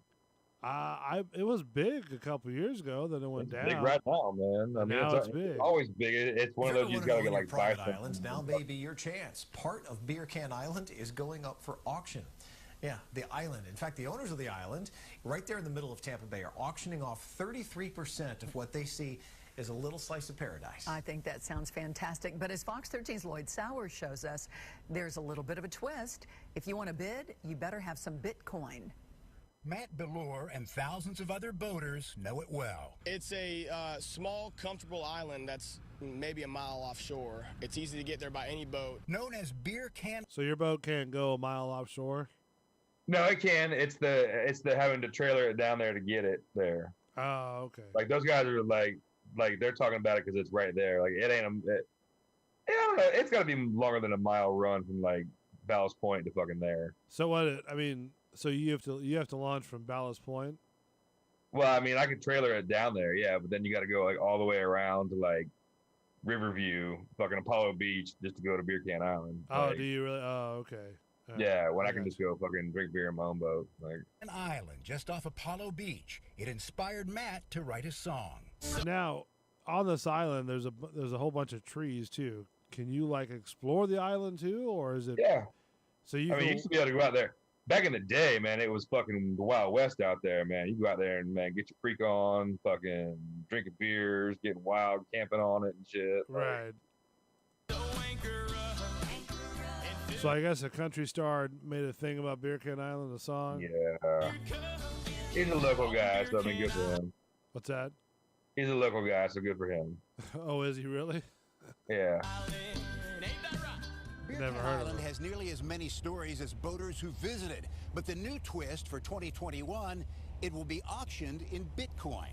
It was big a couple years ago, then it went It's down. big right now, man. I mean, Now it's big. always big. It's one of those you just gotta get like buy private islands. something. Now may be your chance. Part of Beer Can Island is going up for auction. Yeah, the island. In fact, the owners of the island, right there in the middle of Tampa Bay, are auctioning off 33% of what they see as a little slice of paradise. I think that sounds fantastic. But as Fox 13's Lloyd Sowers shows us, there's a little bit of a twist. If you want to bid, you better have some Bitcoin. Matt Bellure and thousands of other boaters know it well. It's a small, comfortable island that's maybe a mile offshore. It's easy to get there by any boat. Known as Beer Can So your boat can't go a mile offshore? No, it can. It's the having to trailer it down there to get it there. Oh, okay. Like those guys are like they're talking about it because it's right there. Like it ain't I don't know. It's got to be longer than a mile run from like Ballast Point to fucking there. So what? I mean, So you have to launch from Ballast Point. Well, I mean, I could trailer it down there, yeah, but then you got to go like all the way around to like Riverview, fucking Apollo Beach, just to go to Beer Can Island. Oh, like, do you really? Oh, okay. Yeah, when I can just go fucking drink beer in my own boat. Like An island just off Apollo Beach. It inspired Matt to write a song. Now, on this island, there's a whole bunch of trees too. Can you like explore the island too, or is it? Yeah. So you. I mean, you used to be able to go out there. Back in the day, man, it was fucking the Wild West out there, man. You go out there and man, get your freak on, fucking drinking beers, getting wild, camping on it and shit. Right. So I guess a country star made a thing about Beer Can Island, a song. Yeah. He's a local guy, so I mean, good for him. What's that? He's a local guy, so good for him. Oh, is he really? Yeah. Beer Never Can heard of Island him. has nearly as many stories as boaters who visited, but the new twist for 2021, it will be auctioned in Bitcoin.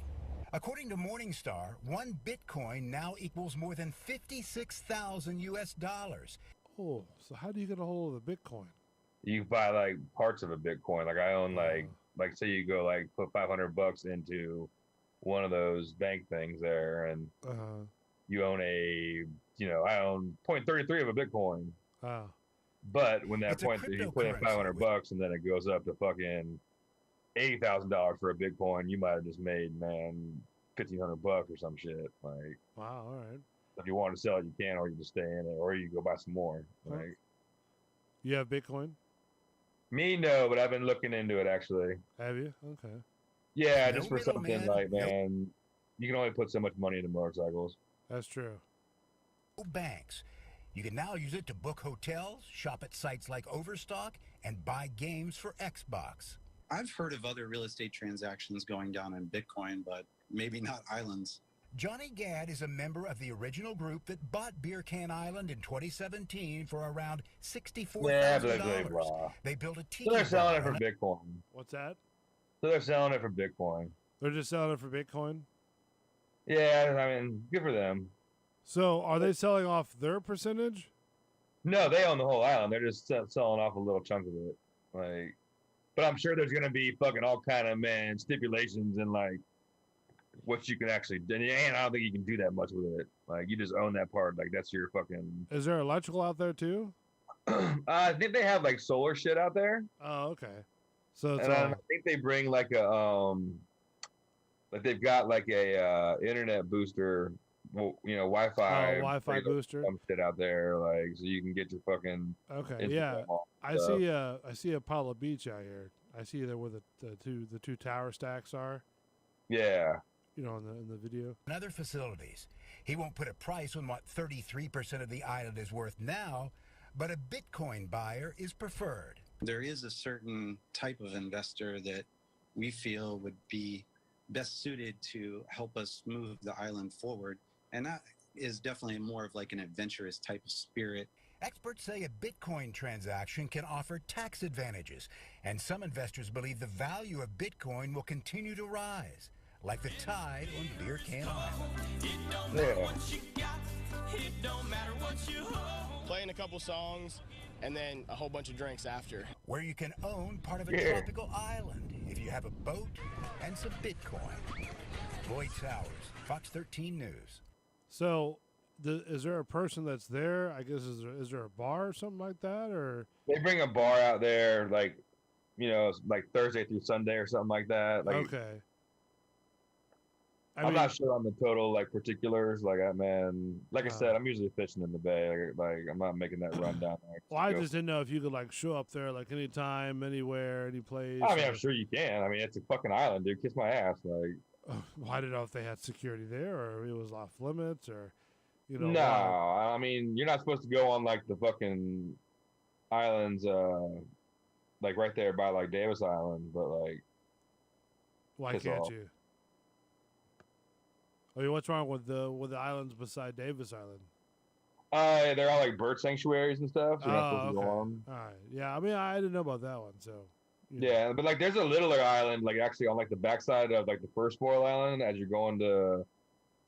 According to Morningstar, one Bitcoin now equals more than 56,000 US dollars. Oh, so how do you get a hold of the Bitcoin? You buy like parts of a Bitcoin. Like I own like say you go like put $500 into one of those bank things there, and you own I own 0.33 of a Bitcoin. Oh. But when that It's a point you put in $500 and then it goes up to fucking $80,000 for a Bitcoin, you might have just made $1,500 or some shit. Like, wow, all right. If you want to sell it, you can, or you just stay in it, or you go buy some more. Like, you have Bitcoin? Me, no, but I've been looking into it actually. Have you? Okay. Yeah, just for something like, man, you can only put so much money into motorcycles. That's true. Banks. You can now use it to book hotels, shop at sites like Overstock, and buy games for Xbox. I've heard of other real estate transactions going down in Bitcoin, but maybe not islands. Johnny Gadd is a member of the original group that bought Beer Can Island in 2017 for around $64,000. They built a team. So they're selling it for Bitcoin. What's that? So they're selling it for Bitcoin. They're just selling it for Bitcoin? Yeah, I mean, good for them. So are they selling off their percentage? No, they own the whole island. They're just selling off a little chunk of it. Like, but I'm sure there's gonna be fucking all kind of stipulations and like what you can actually do. And I don't think you can do that much with it. Like, you just own that part. Like, that's your fucking. Is there electrical out there too? I think they have like solar shit out there. Oh, okay. So it's and I think they bring like a like they've got like a internet booster, Wi-Fi. Wi-Fi booster. Some shit out there, like, so you can get your fucking. Okay, yeah. I see Apollo Beach out here. I see there where the two tower stacks are. Yeah. In the video. And other facilities. He won't put a price on what 33% of the island is worth now, but a Bitcoin buyer is preferred. There is a certain type of investor that we feel would be best suited to help us move the island forward, and that is definitely more of like an adventurous type of spirit. Experts say a Bitcoin transaction can offer tax advantages, and some investors believe the value of Bitcoin will continue to rise, like the tide on Beer Can Island. Playing a couple songs, and then a whole bunch of drinks after. Where you can own part of a tropical island if you have a boat and some Bitcoin. Lloyd Towers, Fox 13 News. So, is there a person that's there? I guess is there a bar or something like that, or they bring a bar out there, like, like Thursday through Sunday or something like that. Like, okay. I'm not sure on the total like particulars. Like, I said, I'm usually fishing in the bay. Like I'm not making that run down there. Well, I just didn't know if you could like show up there like anytime, anywhere, any place. I mean, I'm sure you can. I mean, it's a fucking island, dude. Kiss my ass. Like, well, I didn't know if they had security there or it was off limits or, No, I mean, you're not supposed to go on like the fucking islands, like right there by like Davis Island, but like. Why can't you? I mean, what's wrong with the islands beside Davis Island? They're all like bird sanctuaries and stuff. So you're not supposed to go on. All right. Yeah, I mean, I didn't know about that one. So. Yeah, but like, there's a littler island, like actually on like the backside of like the first spoil island as you're going to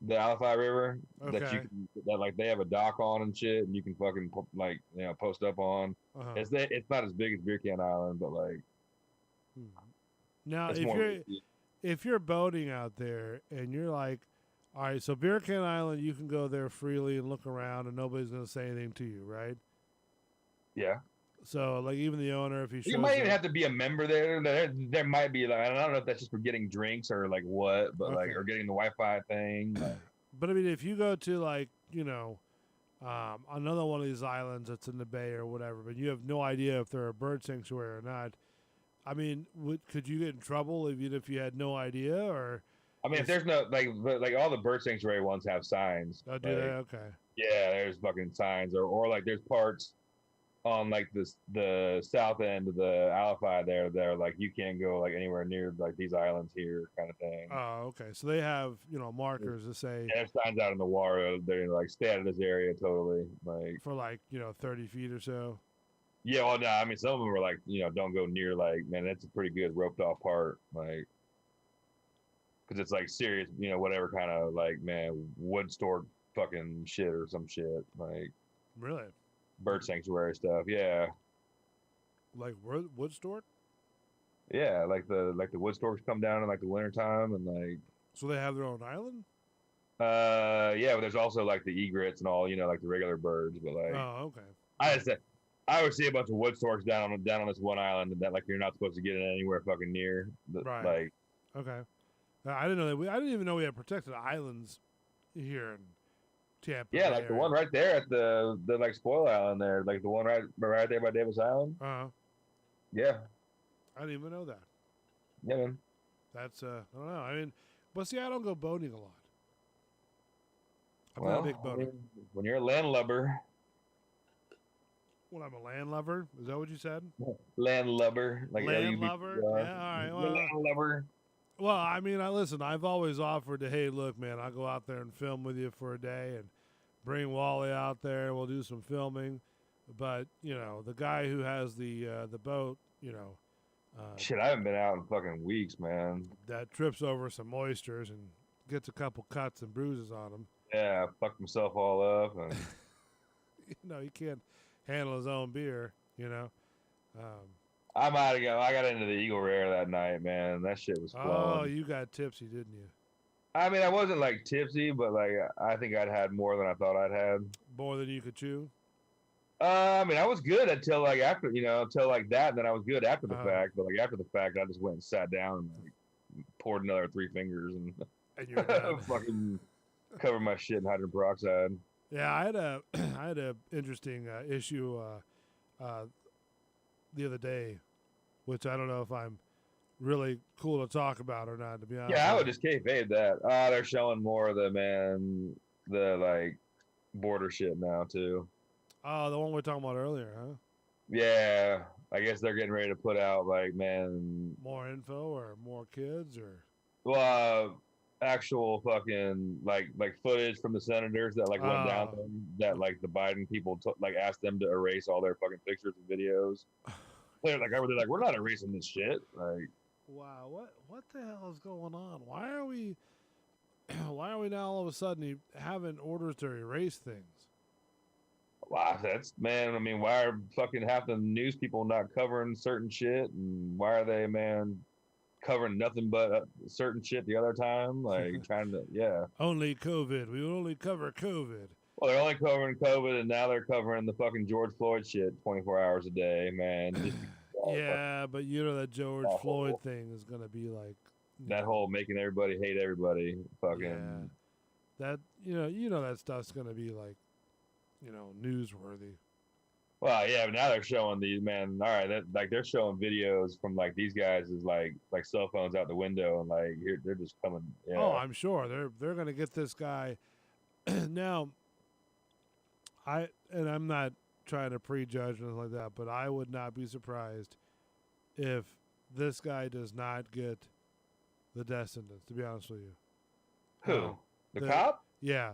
the Alafai River. Okay. That like they have a dock on and shit, and you can fucking like post up on. It's not as big as Beer Can Island, but like Now, It's if more you're risky. if you're boating out there and you're like, all right, so Beer Can Island, you can go there freely and look around, and nobody's going to say anything to you, right? Yeah. So, like, even the owner, if he shows You might even up, have to be a member there. There might be like, I don't know if that's just for getting drinks or like what, but like, Okay. or getting the Wi-Fi thing. Like, but I mean, if you go to like, another one of these islands that's in the bay or whatever, but you have no idea if they're a bird sanctuary or not. I mean, could you get in trouble even if you had no idea? Or I mean, if there's no like all the bird sanctuary ones have signs. oh, do like, they? Okay. Yeah, there's fucking signs, or like there's parts on like the south end of the Alphi there that are like you can't go like anywhere near like these islands here kind of thing. Oh, okay. So they have markers to say They have signs out in the water. They're like stay out of this area totally. Like for like 30 feet or so. yeah, well, no, I mean some of them are like don't go near like man that's a pretty good roped off part like because it's like serious whatever kind of like man wood store fucking shit or some shit like Really? bird sanctuary stuff. Yeah. Like wood store? Yeah, like the wood storks come down in like the wintertime and like So they have their own island? yeah, but there's also like the egrets and all, like the regular birds, but like Oh, okay. I would see a bunch of wood storks down on this one island that like you're not supposed to get in anywhere fucking near. Right. Like Okay. I didn't know that I didn't even know we had protected islands here in Tampa. yeah, like the one right there at the like spoil island there, like the one right there by Davis Island. Uh-huh. Yeah. I didn't even know that. Yeah, man. That's I don't know. I mean, but see, I don't go boating a lot. I'm Well, not a big boater. When you're a landlubber. When I'm a landlubber, is that what you said? Landlubber, like landlubber. Yeah, all right. Well, landlubber. Well, I mean, listen. I've always offered to, hey, look, man, I'll go out there and film with you for a day and bring Wally out there. We'll do some filming. But the guy who has the boat, Shit, I haven't been out in fucking weeks, man. that trips over some oysters and gets a couple cuts and bruises on him. Yeah, I fucked himself all up, and He can't handle his own beer. I might have I got into the Eagle Rare that night, man. That shit was flowing. Oh, you got tipsy, didn't you? I mean, I wasn't like tipsy, but like I think I'd had more than I thought I'd had. More than you could chew. I mean, I was good until like after, until like that, and then I was good after the fact. But like after the fact, I just went and sat down and like, poured another 3 fingers and you're done. fucking covered my shit in hydrogen peroxide. Yeah, I had a interesting issue the other day, which I don't know if I'm really cool to talk about or not. To be honest, Yeah, I would just kayfabe that. They're showing more of the like border shit now too. Oh, the one we were talking about earlier, huh? Yeah, I guess they're getting ready to put out like more info or more kids or actual fucking like footage from the senators that like went down there, that like the Biden people like asked them to erase all their fucking pictures and videos. They're like we're not erasing this shit. Like, wow, what the hell is going on? Why are we now all of a sudden having orders to erase things? wow, that's man. I mean, why are fucking half the news people not covering certain shit, and why are they covering nothing but certain shit the other time? Like trying to Only COVID. We only cover COVID. Well, they're only covering COVID, and now they're covering the fucking George Floyd shit 24 hours a day, man. Just, yeah, but that George Floyd thing is gonna be like that whole making everybody hate everybody. Fucking that that stuff's gonna be like newsworthy. Well, yeah, but now they're showing these man. All right, they're showing videos from like these guys is like cell phones out the window and like they're just coming. Yeah. Oh, I'm sure they're gonna get this guy. Now, I'm not trying to prejudge or anything like that, but I would not be surprised if this guy does not get the death sentence. To be honest with you, who the cop? Yeah.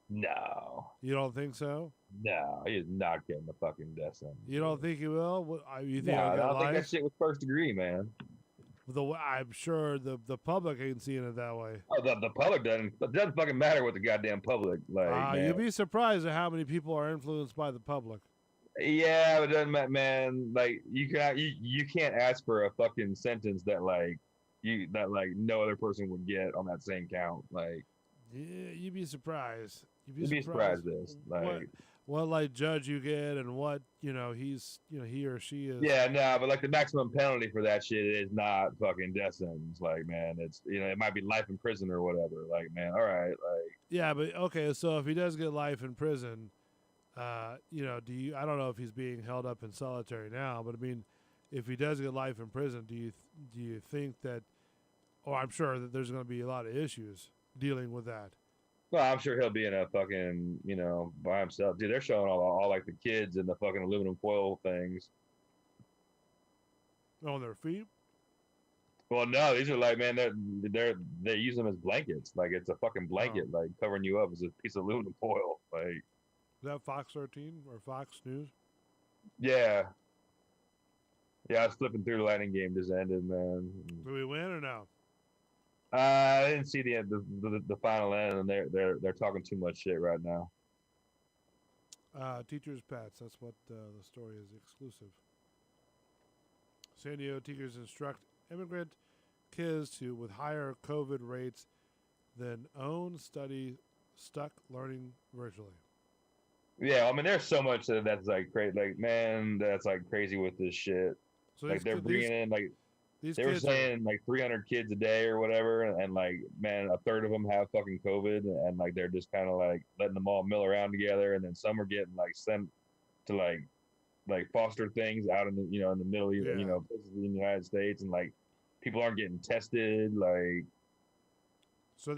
No. You don't think so? No, he's not getting the fucking death sentence. You don't think he will? You think? No, I don't think that shit was first degree, man. I'm sure the public ain't seeing it that way. Oh, the public doesn't. It doesn't fucking matter what the goddamn public like. You'd be surprised at how many people are influenced by the public. Yeah, but doesn't matter, man. Like you can't ask for a fucking sentence that like no other person would get on that same count. Like Yeah, you'd be surprised. you'd be surprised this. what Like what like judge you get and what he or she is. yeah, no, but like the maximum penalty for that shit is not fucking death sentence. Like man, it's it might be life in prison or whatever. Like man, all right, like Yeah, but okay, so if he does get life in prison, do you? I don't know if he's being held up in solitary now, but I mean, if he does get life in prison, do you think that? Oh, I'm sure that there's going to be a lot of issues dealing with that. well, I'm sure he'll be in a fucking by himself. Dude, they're showing all like the kids in the fucking aluminum foil things. On their feet. Well, no, these are like, man, they use them as blankets. Like it's a fucking blanket, like covering you up as a piece of aluminum foil. Like, Is that Fox 13 or Fox News? yeah, I was flipping through the Lightning game just ended, man. Do we win or no? I didn't see the final end, and they're talking too much shit right now. Teachers' pets. That's what the story is exclusive. San Diego teachers instruct immigrant kids with higher COVID rates than own study stuck learning virtually. Yeah, I mean, there's so much that's like crazy. Like, man, that's like crazy with this shit. So like they're bringing in like they were kids saying like 300 kids a day or whatever, and like man, a third of them have fucking COVID, and like they're just kind of like letting them all mill around together, and then some are getting like sent to like foster things out in the in the middle places in the United States, and like people aren't getting tested, like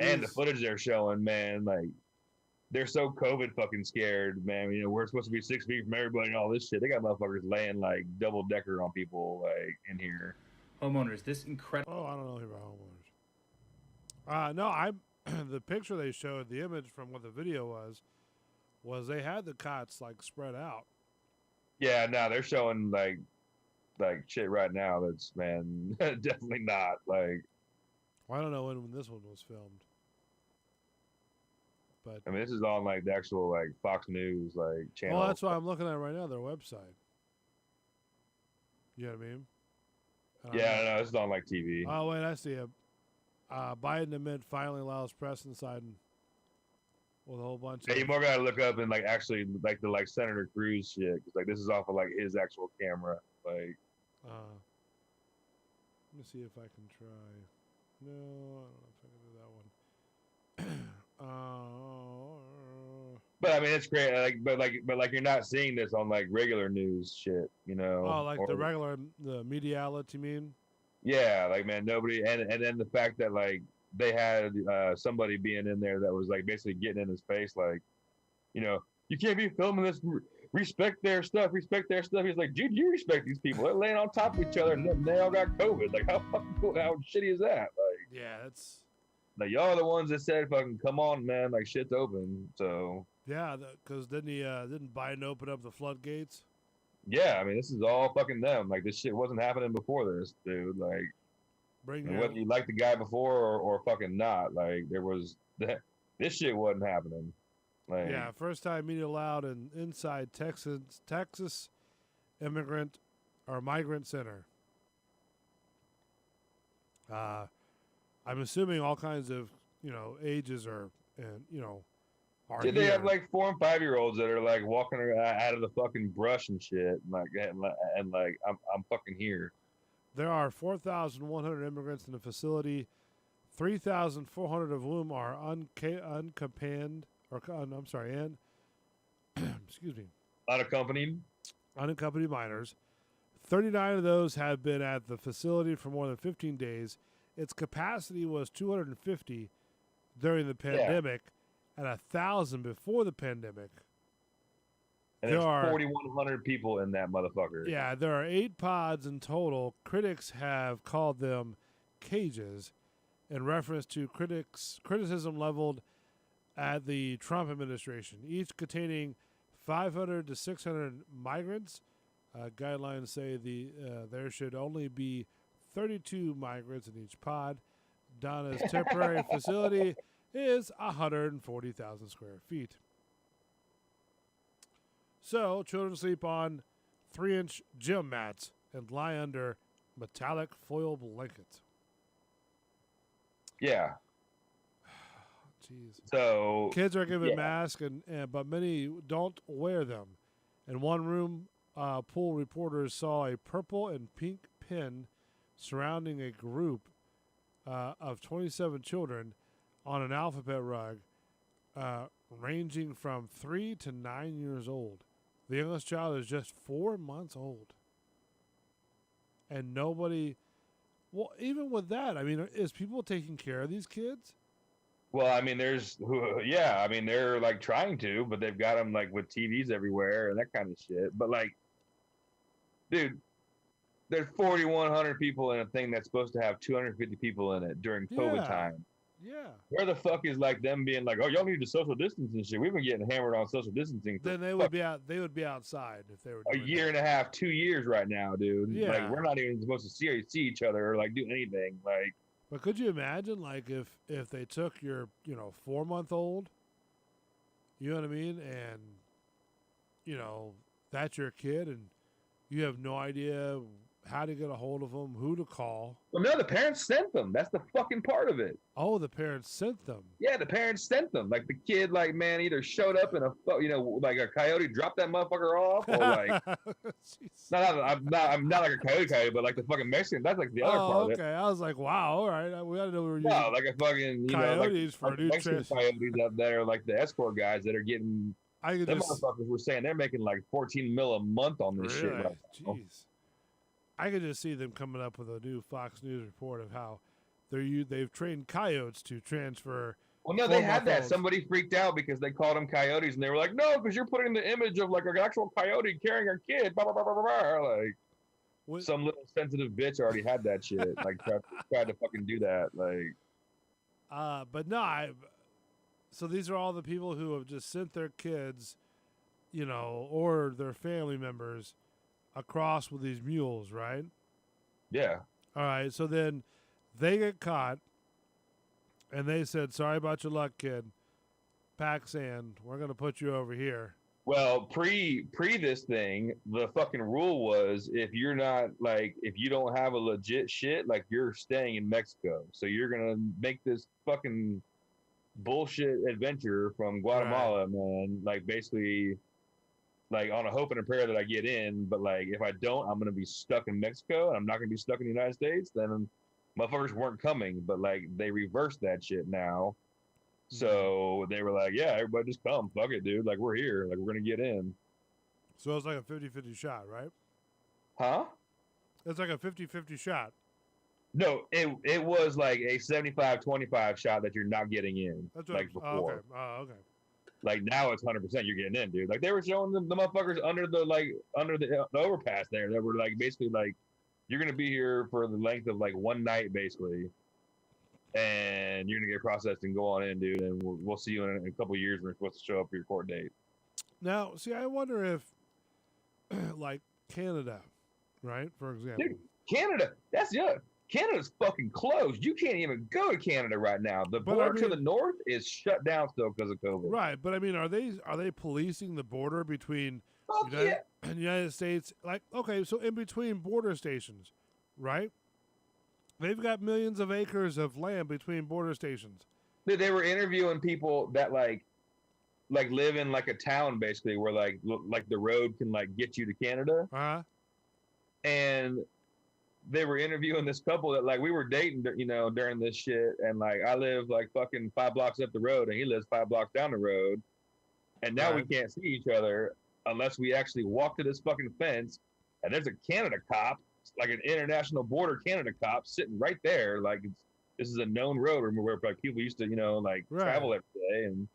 and the footage they're showing, man, like they're so COVID fucking scared, man. We're supposed to be 6 feet from everybody and all this shit. They got motherfuckers laying like double decker on people like in here. Homeowners, this incredible. Oh, I don't know anything about homeowners. No, the picture they showed, the image from what the video was they had the cots like spread out. Yeah, no, they're showing like shit right now. That's man, definitely not like. Well, I don't know when this one was filmed. But I mean, this is on like the actual like Fox News like channel. Well, that's what I'm looking at right now. Their website. You know what I mean? Yeah, no, this is on like TV. Oh wait, I see it. Biden admit finally allows press inside with a whole bunch. Yeah, you more gotta look up and like actually like the Senator Cruz shit, because like this is off of like his actual camera. Like, let me see if I can try. No, I don't know if I can do that one. But I mean, it's great. But you're not seeing this on like regular news shit, Oh, like the media outlets, you mean? Yeah, like man, nobody, and then the fact that like they had somebody being in there that was like basically getting in his face, like, you can't be filming this. Respect their stuff. Respect their stuff. He's like, dude, you respect these people. They're laying on top of each other, and they all got COVID. Like, how fucking cool, how shitty is that? Like, yeah, that's. Like, y'all are the ones that said, fucking, come on, man. Like, shit's open. So. Yeah, because didn't Biden open up the floodgates? Yeah, I mean, this is all fucking them. Like, this shit wasn't happening before this, dude. Like, whether you like the guy before or fucking not, like, this shit wasn't happening. Like, yeah, first time media allowed inside Texas migrant center. I'm assuming all kinds of ages are Did they have like 4 and 5 year olds that are like walking out of the fucking brush and shit, and like I'm fucking here. There are 4,100 immigrants in the facility, 3,400 of whom are unaccompanied. Excuse me. Unaccompanied minors. 39 of those have been at the facility for more than 15 days. Its capacity was 250 during the pandemic and 1,000 before the pandemic. And there's 4,100 people in that motherfucker. Yeah, there are 8 pods in total. Critics have called them cages in reference to criticism leveled at the Trump administration, each containing 500 to 600 migrants. Guidelines say there should only be 32 migrants in each pod. Donna's temporary facility is 140,000 square feet. So children sleep on 3-inch gym mats and lie under metallic foil blankets. Yeah. Jeez. So kids are given masks, but many don't wear them. In one room, pool reporters saw a purple and pink pin surrounding a group of 27 children on an alphabet rug, ranging from 3 to 9 years old. The youngest child is just 4 months old. And nobody, well, even with that, I mean, is people taking care of these kids? Well, I mean, they're like trying to, but they've got them like with TVs everywhere and that kind of shit. But like, dude, there's 4,100 people in a thing that's supposed to have 250 people in it during COVID time. Yeah. Where the fuck is like them being like, oh, y'all need to social distance and shit? We've been getting hammered on social distancing. Then they would be out. They would be outside if they were a year and a half, 2 years right now, dude. Yeah. Like we're not even supposed to see each other or like do anything. Like, but could you imagine, like, if they took your 4-month-old, you know what I mean, and that's your kid, and you have no idea how to get a hold of them, who to call. Well, no, the parents sent them. That's the fucking part of it. Oh, the parents sent them. Yeah, the parents sent them. Like the kid, like man, either showed up in like a coyote dropped that motherfucker off, or like, I'm not like a coyote, but like the fucking Mexican. That's like the other part of it. Okay, I was like, wow, all right, we gotta know where you're. No, like a fucking coyotes for like new Mexican coyotes up there, like the escort guys that are getting. Them motherfuckers were saying they're making like 14 mil a month on this shit. Right now. Jeez. I could just see them coming up with a new Fox News report of how they've trained coyotes to transfer. Well, no, they had that. Somebody freaked out because they called them coyotes, and they were like, "No, because you're putting the image of like an actual coyote carrying a kid." Blah, blah, blah, blah, blah. Like some little sensitive bitch already had that shit. Like tried to fucking do that. Like, but no, so these are all the people who have just sent their kids, or their family members across with these mules, right? Yeah. All right, so then they get caught, and they said, "Sorry about your luck, kid. Pack sand. We're gonna put you over here." Well, pre this thing, the fucking rule was if you don't have a legit shit, like you're staying in Mexico, so you're gonna make this fucking bullshit adventure from Guatemala, man. Like basically. Like on a hope and a prayer that I get in, but like if I don't, I'm gonna be stuck in Mexico, and I'm not gonna be stuck in the United States. Then motherfuckers weren't coming, but like they reversed that shit now. So they were like, "Yeah, everybody just come, fuck it, dude. Like we're here, like we're gonna get in." So it's like a 50-50 shot, right? Huh? It's like a 50-50 shot. No, it was like a 75-25 shot that you're not getting in. That's like before. Oh, okay. Oh, okay. Like now it's 100% you're getting in, dude. Like they were showing the motherfuckers under the overpass there that were like basically like you're gonna be here for the length of like one night basically, and you're gonna get processed and go on in, dude. And we'll see you in a couple of years when you're supposed to show up for your court date. Now, see, I wonder if like Canada, right? For example, dude, Canada. Canada's fucking closed. You can't even go to Canada right now. The border to the north is shut down still because of COVID. Right, but I mean, are they policing the border between United States? Like, okay, so in between border stations, right? They've got millions of acres of land between border stations. They were interviewing people that like live in like a town basically where like the road can like get you to Canada. Uh-huh. And they were interviewing this couple that like we were dating, during this shit, and like I live like fucking 5 blocks up the road, and he lives 5 blocks down the road, and now we can't see each other unless we actually walk to this fucking fence, and there's a Canada cop, like an international border Canada cop, sitting right there, like this is a known road where like people used to travel every day, and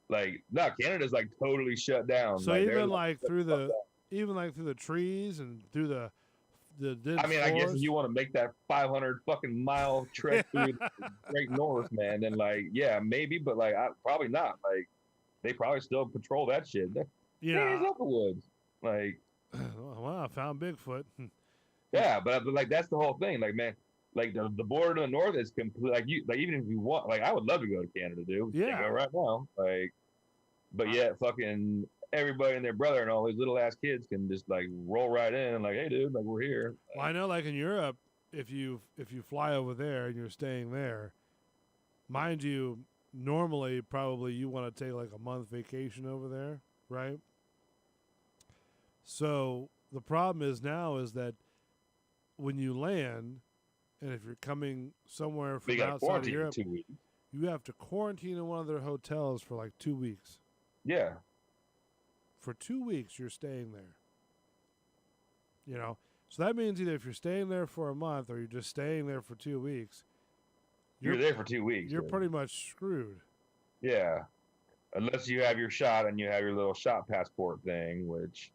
like no, Canada's like totally shut down. So like, even through the trees and through the I mean, I guess if you want to make that 500 fucking mile trek through the Great North, man, then like, yeah, maybe, but like, probably not. Like, they probably still patrol that shit. Yeah, up the woods. Like, well, I found Bigfoot. Yeah, but like that's the whole thing. Like, man, like the border to the north is complete. Like even if you want, like, I would love to go to Canada, dude. Yeah, go right now. Like, but yeah, fucking everybody and their brother and all these little ass kids can just like roll right in, like, hey, dude, like we're here. Well, I know, like in Europe, if you fly over there and you're staying there, mind you, normally probably you want to take like a month vacation over there, right? So the problem is now is that when you land, and if you're coming somewhere from outside of Europe, 2 weeks. you have to quarantine in one of their hotels for like 2 weeks. Yeah. For 2 weeks, you're staying there. You know, so that means either if you're staying there for a month or you're just staying there for 2 weeks, You're there for 2 weeks. You're dude. pretty much screwed. Yeah. Unless you have your shot and you have your little shot passport thing, which,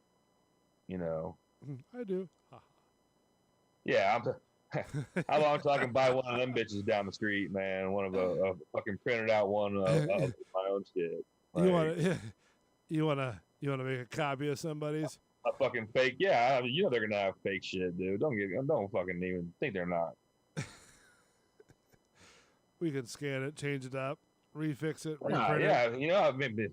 you know. I do. Yeah, how long till I can buy one of them bitches down the street, man? One of a fucking printed out one of my own shit. Like, you wanna make a copy of somebody's? A fucking fake? Yeah, I mean, you know they're gonna have fake shit, dude. Don't fucking even think they're not. We can scan it, change it up, refix it, Nah, reprint yeah, it. you know, I mean,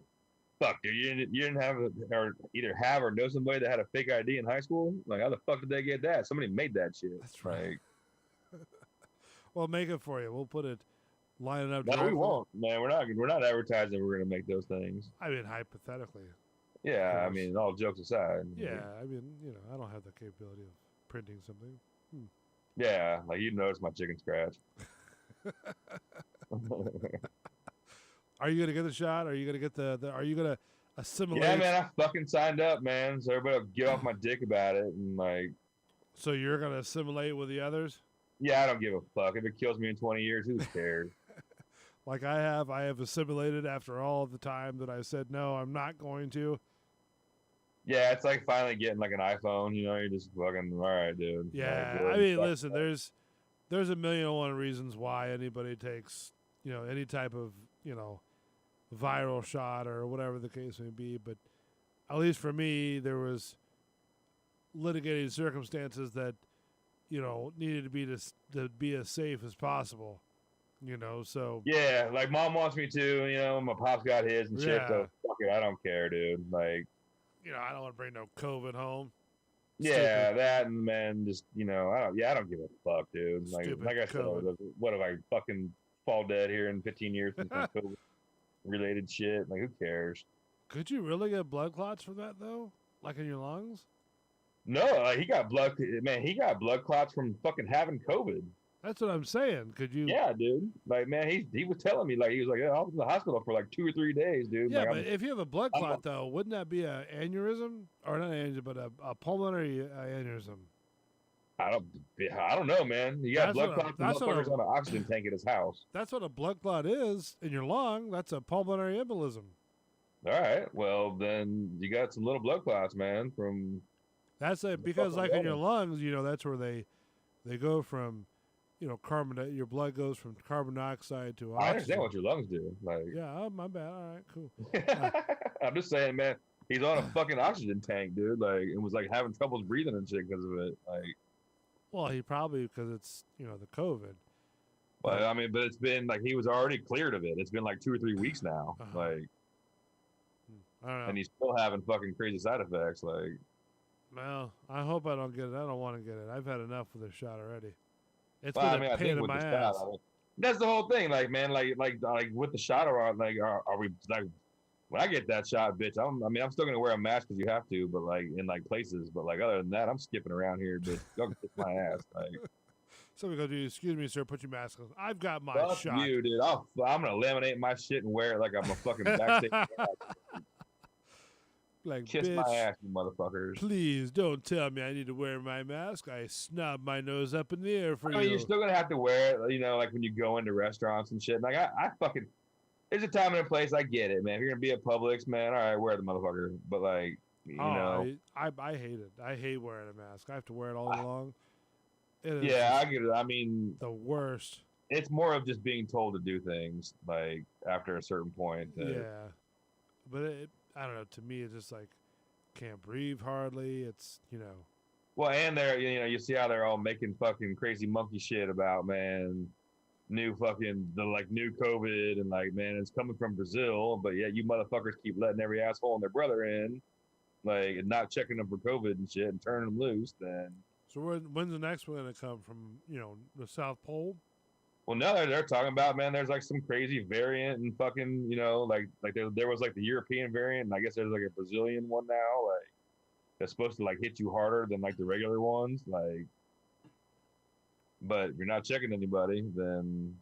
fuck, dude, you didn't have or either have or know somebody that had a fake ID in high school? Like, how the fuck did they get that? Somebody made that shit. That's right. Like, We'll make it for you. We'll put it, line it up. no, we directly. won't, man. We're not advertising. We're gonna make those things. I mean, hypothetically. Yeah, I mean, all jokes aside. Yeah, I mean, you know, I don't have the capability of printing something. Yeah, like you notice my chicken scratch. Are you gonna get the shot? Are you gonna get the are you gonna assimilate? Yeah, man, I fucking signed up, man. So everybody will get off my dick about it and like. So you're gonna assimilate with the others? Yeah, I don't give a fuck. If it kills me in 20 years, who cares? Like I have assimilated after all of the time that I said no, I'm not going to. Yeah, it's like finally getting like an iPhone. You know, you're just fucking all right, dude. Yeah, Like, I mean, listen, there's a million and one reasons why anybody takes, you know, any type of, you know, viral shot or whatever the case may be. But at least for me, there was litigating circumstances that, you know, needed to be as safe as possible. You know, so yeah, like mom wants me to. You know, my pop's got his and shit. Yeah. So fuck it, I don't care, dude. Like, you know, I don't want to bring no COVID home. yeah, Stupid. that and man, just you know, I don't give a fuck, dude. Like, Stupid like I said, COVID. what if I fucking fall dead here in 15 years from some COVID related shit? Like, who cares? Could you really get blood clots from that though? Like in your lungs? No, like he got blood clots from fucking having COVID. That's what I'm saying. Could you? Yeah, dude. Like, man, he was telling me, like, he was like, yeah, I was in the hospital for like 2 or 3 days, dude. Yeah, like, but if you have a blood clot, though, wouldn't that be an aneurysm? Or not an aneurysm, but a pulmonary aneurysm? I don't know, man. He got blood clots and that's what motherfuckers on an oxygen tank at his house. That's what a blood clot is in your lung. That's a pulmonary embolism. All right. Well, then you got some little blood clots, man, from... That's it, because like in your lungs, you know, that's where they go from, you know, your blood goes from carbon dioxide to oxygen. I understand what your lungs do. Like, yeah, oh, my bad. All right, cool. I'm just saying, man, he's on a fucking oxygen tank, dude. Like, and was like having troubles breathing and shit because of it. Like, well, he probably, because it's, you know, the COVID. But I mean, but it's been like he was already cleared of it. It's been like 2 or 3 weeks now. Like, I don't know. and he's still having fucking crazy side effects. Like, well, I hope I don't get it. I don't want to get it. I've had enough with this shot already. It's well, been a pain in my ass. I mean, that's the whole thing. Like, man, like with the shot, or like, are we like? When I get that shot, bitch, I'm still gonna wear a mask because you have to, but like in like places, but like other than that, I'm skipping around here, bitch. Go kiss my ass. Like, so we go, excuse me, sir, put your mask on. I've got my fuck shot. you, dude. I'm gonna laminate my shit and wear it like I'm a fucking backstage. Like, kiss bitch, my ass, you motherfuckers. Please don't tell me I need to wear my mask. I snub my nose up in the air for I mean, you. you're still gonna have to wear it, you know, like when you go into restaurants and shit. Like I fucking, there's a time and a place. I get it, man. If you're gonna be at Publix, man, all right, wear the motherfucker. But like, you know, I hate it. I hate wearing a mask. I have to wear it all day long. It is yeah, I get it. I mean, the worst. It's more of just being told to do things like after a certain point. Yeah, but I don't know. To me, it's just like can't breathe hardly. It's, you know. Well, and they're, you know, you see how they're all making fucking crazy monkey shit about, man, new fucking new COVID, and like, man, it's coming from Brazil, but yet you motherfuckers keep letting every asshole and their brother in, like, and not checking them for COVID and shit and turning them loose. Then, So when's the next one gonna come from? The South Pole. well, now they're talking about, man, there's like some crazy variant and fucking, like there was like the European variant, and I guess there's like a Brazilian one now, like that's supposed to like hit you harder than like the regular ones, like. But if you're not checking anybody, then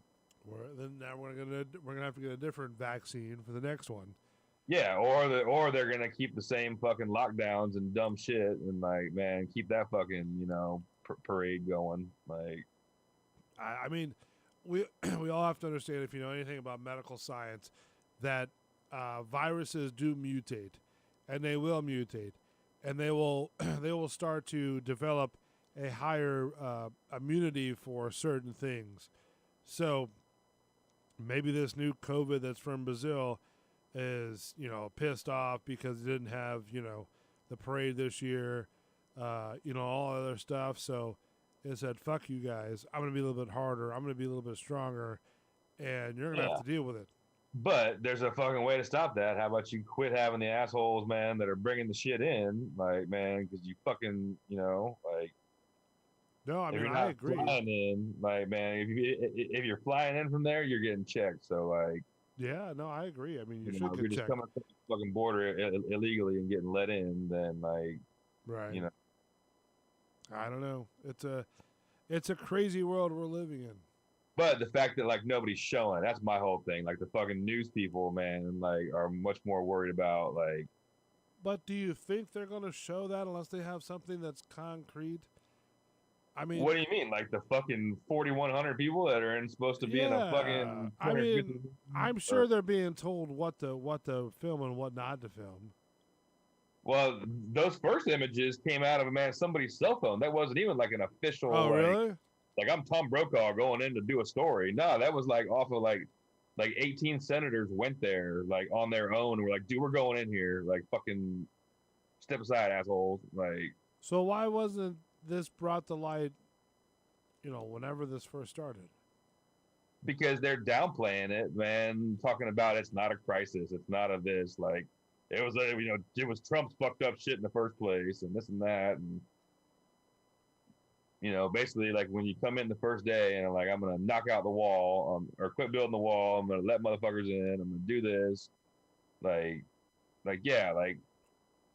Now we're gonna have to get a different vaccine for the next one. yeah, or they're gonna keep the same fucking lockdowns and dumb shit, and like, man, keep that fucking parade going. Like, I mean, we we all have to understand, if you know anything about medical science, that viruses do mutate, and they will mutate, and they will they will start to develop a higher immunity for certain things. So maybe this new COVID that's from Brazil is pissed off because it didn't have the parade this year, all other stuff. So it said, "Fuck you guys! I'm gonna be a little bit harder. I'm gonna be a little bit stronger, and you're gonna have to deal with it." But there's a fucking way to stop that. How about you quit having the assholes, man, that are bringing the shit in, like, man, because you fucking, like. No, I if mean, you're I not agree. Flying in, like, man, if you're flying in from there, you're getting checked. So, like, yeah, no, I agree. I mean, you if should you're get just checked. coming across the fucking border illegally and getting let in, then like, Right. I don't know. It's a crazy world we're living in. But the fact that like nobody's showing, that's my whole thing. Like the fucking news people, man, like are much more worried about like. But do you think they're going to show that unless they have something that's concrete? I mean, what do you mean? Like the fucking 4,100 people that are supposed to be in a fucking. I mean, I'm sure they're being told what to film and what not to film. Well, those first images came out of somebody's cell phone. That wasn't even like an official. Oh, really? Like I'm Tom Brokaw going in to do a story. No, that was like off of like 18 senators went there like on their own. We're like, dude, we're going in here. Like fucking step aside, assholes. Like. So why wasn't this brought to light, whenever this first started? Because they're downplaying it, man. Talking about it's not a crisis. It's not a this. Like, it was it was Trump's fucked up shit in the first place and this and that. And, basically like when you come in the first day and like, I'm going to knock out the wall or quit building the wall. I'm going to let motherfuckers in. I'm going to do this. Yeah, like,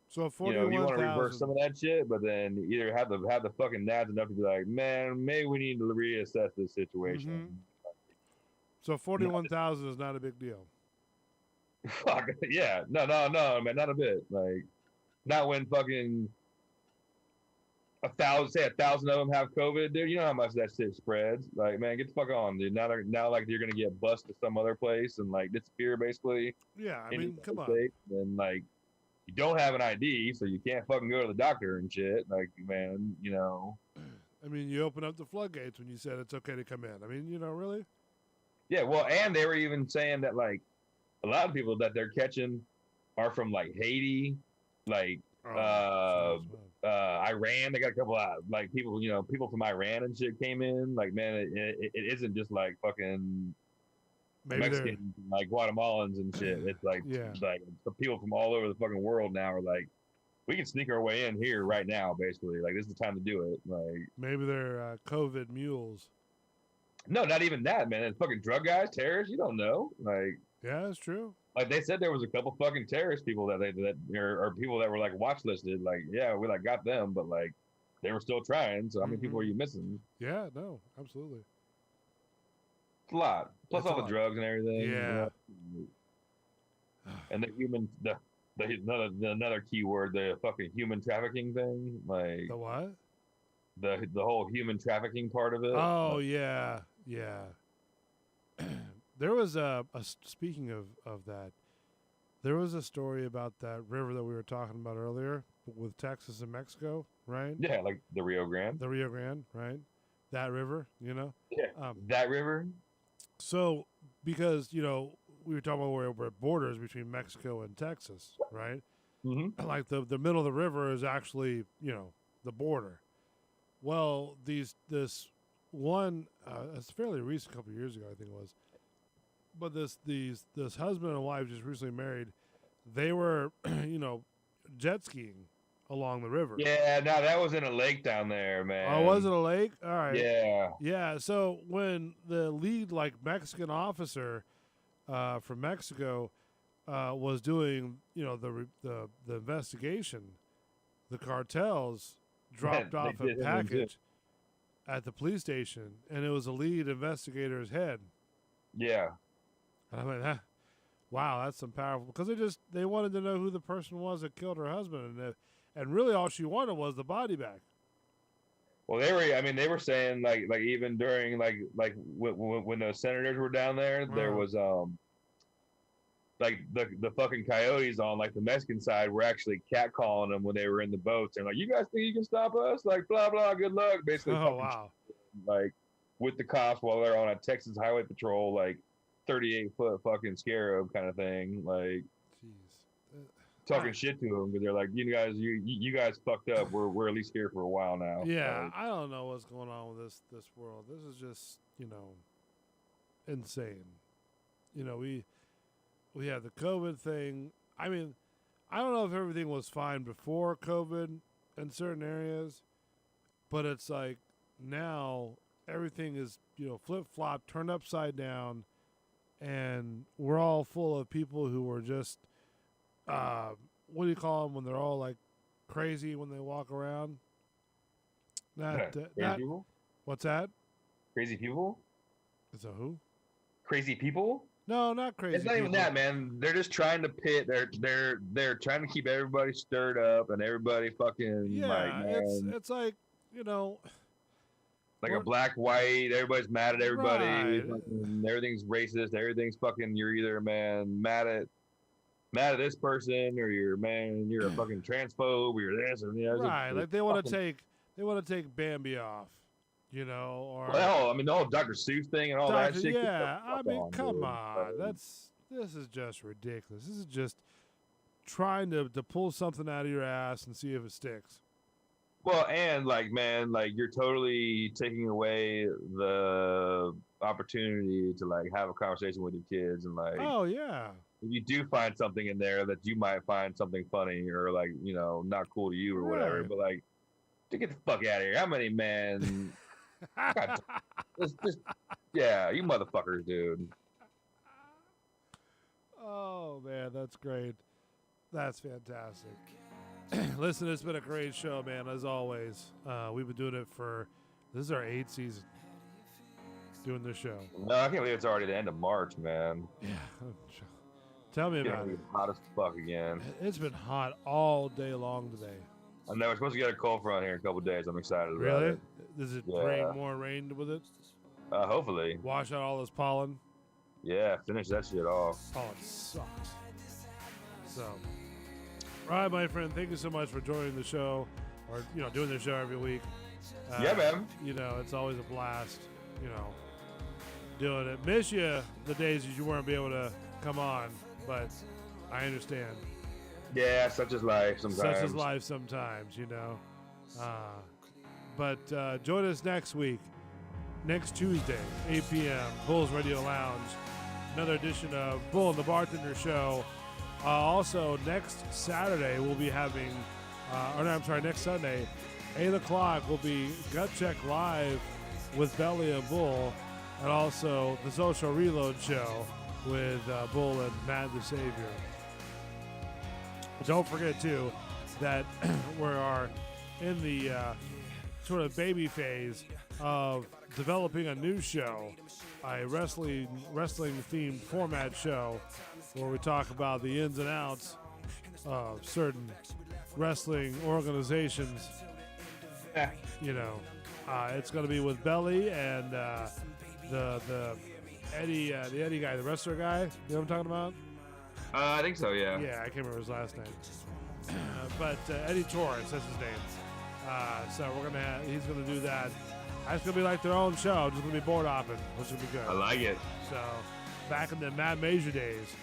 so you want to reverse some of that shit, but then either have the fucking nads enough to be like, man, maybe we need to reassess this situation. Mm-hmm. So 41,000 is not a big deal. Fuck yeah, no, man, not a bit. Like, not when fucking 1,000 of them have COVID, dude. You know how much that shit spreads. Like, man, get the fuck on, dude. Now, like, you're gonna get bused to some other place and like disappear, basically. Yeah, I mean, come on. And like. You don't have an ID, so you can't fucking go to the doctor and shit. Like, man, I mean, you open up the floodgates when you said it's okay to come in. I mean, really? Yeah, well, and they were even saying that, like, a lot of people that they're catching are from, like, Haiti, like, Iran. They got a couple of, like, people, people from Iran and shit came in. Like, man, it isn't just, like, fucking... Maybe Mexicans, like Guatemalans and shit. It's like, like the people from all over the fucking world now are like, we can sneak our way in here right now, basically. Like, this is the time to do it. Like, maybe they're COVID mules. No, not even that, man. It's fucking drug guys, terrorists. You don't know. Like, yeah, that's true. Like they said, there was a couple fucking terrorist people that or people that were like watch listed. Like, yeah, we like got them, but like they were still trying. So how many people are you missing? Yeah, no, absolutely. It's a lot. Plus It's all the drugs and everything. Yeah. And another key word, the fucking human trafficking thing. Like the what? The whole human trafficking part of it. Oh yeah. There was speaking of that, there was a story about that river that we were talking about earlier with Texas and Mexico, right? Yeah, like the Rio Grande. The Rio Grande, right? That river, Yeah, that river. So, because, we were talking about where it borders between Mexico and Texas, right? Mm-hmm. Like the middle of the river is actually, the border. Well, this one, it's fairly recent, a couple of years ago, I think it was. But this husband and wife just recently married. They were, jet skiing along the river. Yeah, no, that was in a lake down there, man. Oh, was it a lake? All right. Yeah. Yeah. So when the lead Mexican officer from Mexico was doing, the investigation, the cartels dropped off a package at the police station, and it was the lead investigator's head. Yeah. And I'm like, wow, that's some powerful. Because they wanted to know who the person was that killed her husband, and really all she wanted was the body back. Well, they were saying like even during when those senators were down there, there was the fucking coyotes on the Mexican side were actually catcalling them when they were in the boats. And you guys think you can stop us? Like blah blah, good luck. Basically, wow. With the cops while they're on a Texas highway patrol, 38-foot fucking scarab kind of thing, talking shit to them because they're like, you guys fucked up. We're at least here for a while now. Yeah, I don't know what's going on with this world. This is just insane. We have the COVID thing. I mean, I don't know if everything was fine before COVID in certain areas, but it's like now everything is flip flop, turned upside down. And we're all full of people who are just, what do you call them when they're all crazy when they walk around? Crazy people? What's that? Crazy people? Is that who? Crazy people? No, not crazy. It's not even that, man. They're just trying to pit. They're trying to keep everybody stirred up and everybody fucking it's like like a black, white, everybody's mad at everybody. Right. Fucking, everything's racist. Everything's fucking, you're either, mad at this person or you're a fucking transphobe or you're this or right. Like they want to take Bambi off, or. Well, the whole Dr. Seuss thing and all that shit. Yeah, come on. This is just ridiculous. This is just trying to pull something out of your ass and see if it sticks. Well, and you're totally taking away the opportunity to have a conversation with your kids and oh yeah, if you do find something in there that you might find something funny or not cool to you or whatever, but to get the fuck out of here. How many men? God, yeah, you motherfuckers, dude. Oh man, that's great. That's fantastic. Listen, it's been a great show, man, as always. We've been doing it this is our 8th season, doing this show. No, I can't believe it's already the end of March, man. Yeah. Tell me about it. Hot as fuck again. It's been hot all day long today. I know, we're supposed to get a cold front here in a couple of days. I'm excited about really? it. Does it rain more rain with it? Hopefully. Wash out all this pollen? Yeah, finish that shit off. Oh, it sucks. So... All right, my friend, thank you so much for joining the show or, doing the show every week. Yeah, man. It's always a blast, doing it. Miss you the days that you weren't be able to come on, but I understand. Yeah, such is life sometimes. Such is life sometimes, But join us next week, next Tuesday, 8 p.m., Bulls Radio Lounge. Another edition of Bull and the Bartender Show. Also, next Saturday, we'll be having, next Sunday, 8 o'clock, will be Gut Check Live with Belly and Bull, and also the Social Reload Show with Bull and Matt the Savior. Don't forget, too, that we are in the sort of baby phase of developing a new show, a wrestling-themed format show, where we talk about the ins and outs of certain wrestling organizations. It's going to be with Belly and the Eddie guy, the wrestler guy. You know what I'm talking about? I think so, yeah. Yeah, I can't remember his last name. But Eddie Torres, that's his name. So he's going to do that. It's going to be like their own show, just going to be board hopping, which will be good. I like it. So back in the Matt Major days.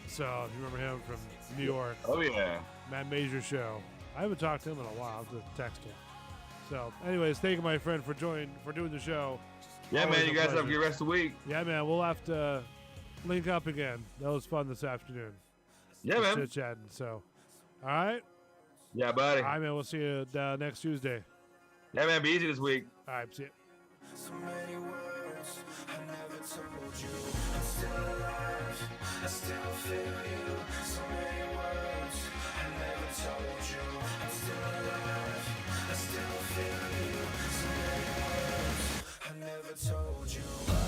So if you remember him from New York. Oh, yeah. Matt Major Show. I haven't talked to him in a while. I'll have to text him. So, anyways, thank you, my friend, for doing the show. Yeah, Always man. You a guys have a pleasure. good rest of the week. Yeah, man. We'll have to link up again. That was fun this afternoon. Yeah, man. Chit chatting. So, all right. Yeah, buddy. All right, man. We'll see you next Tuesday. Yeah, man. Be easy this week. All right. See you. So many words I never told you. I'm still alive, I still feel you. So many words I never told you. I'm still alive, I still feel you. So many words I never told you.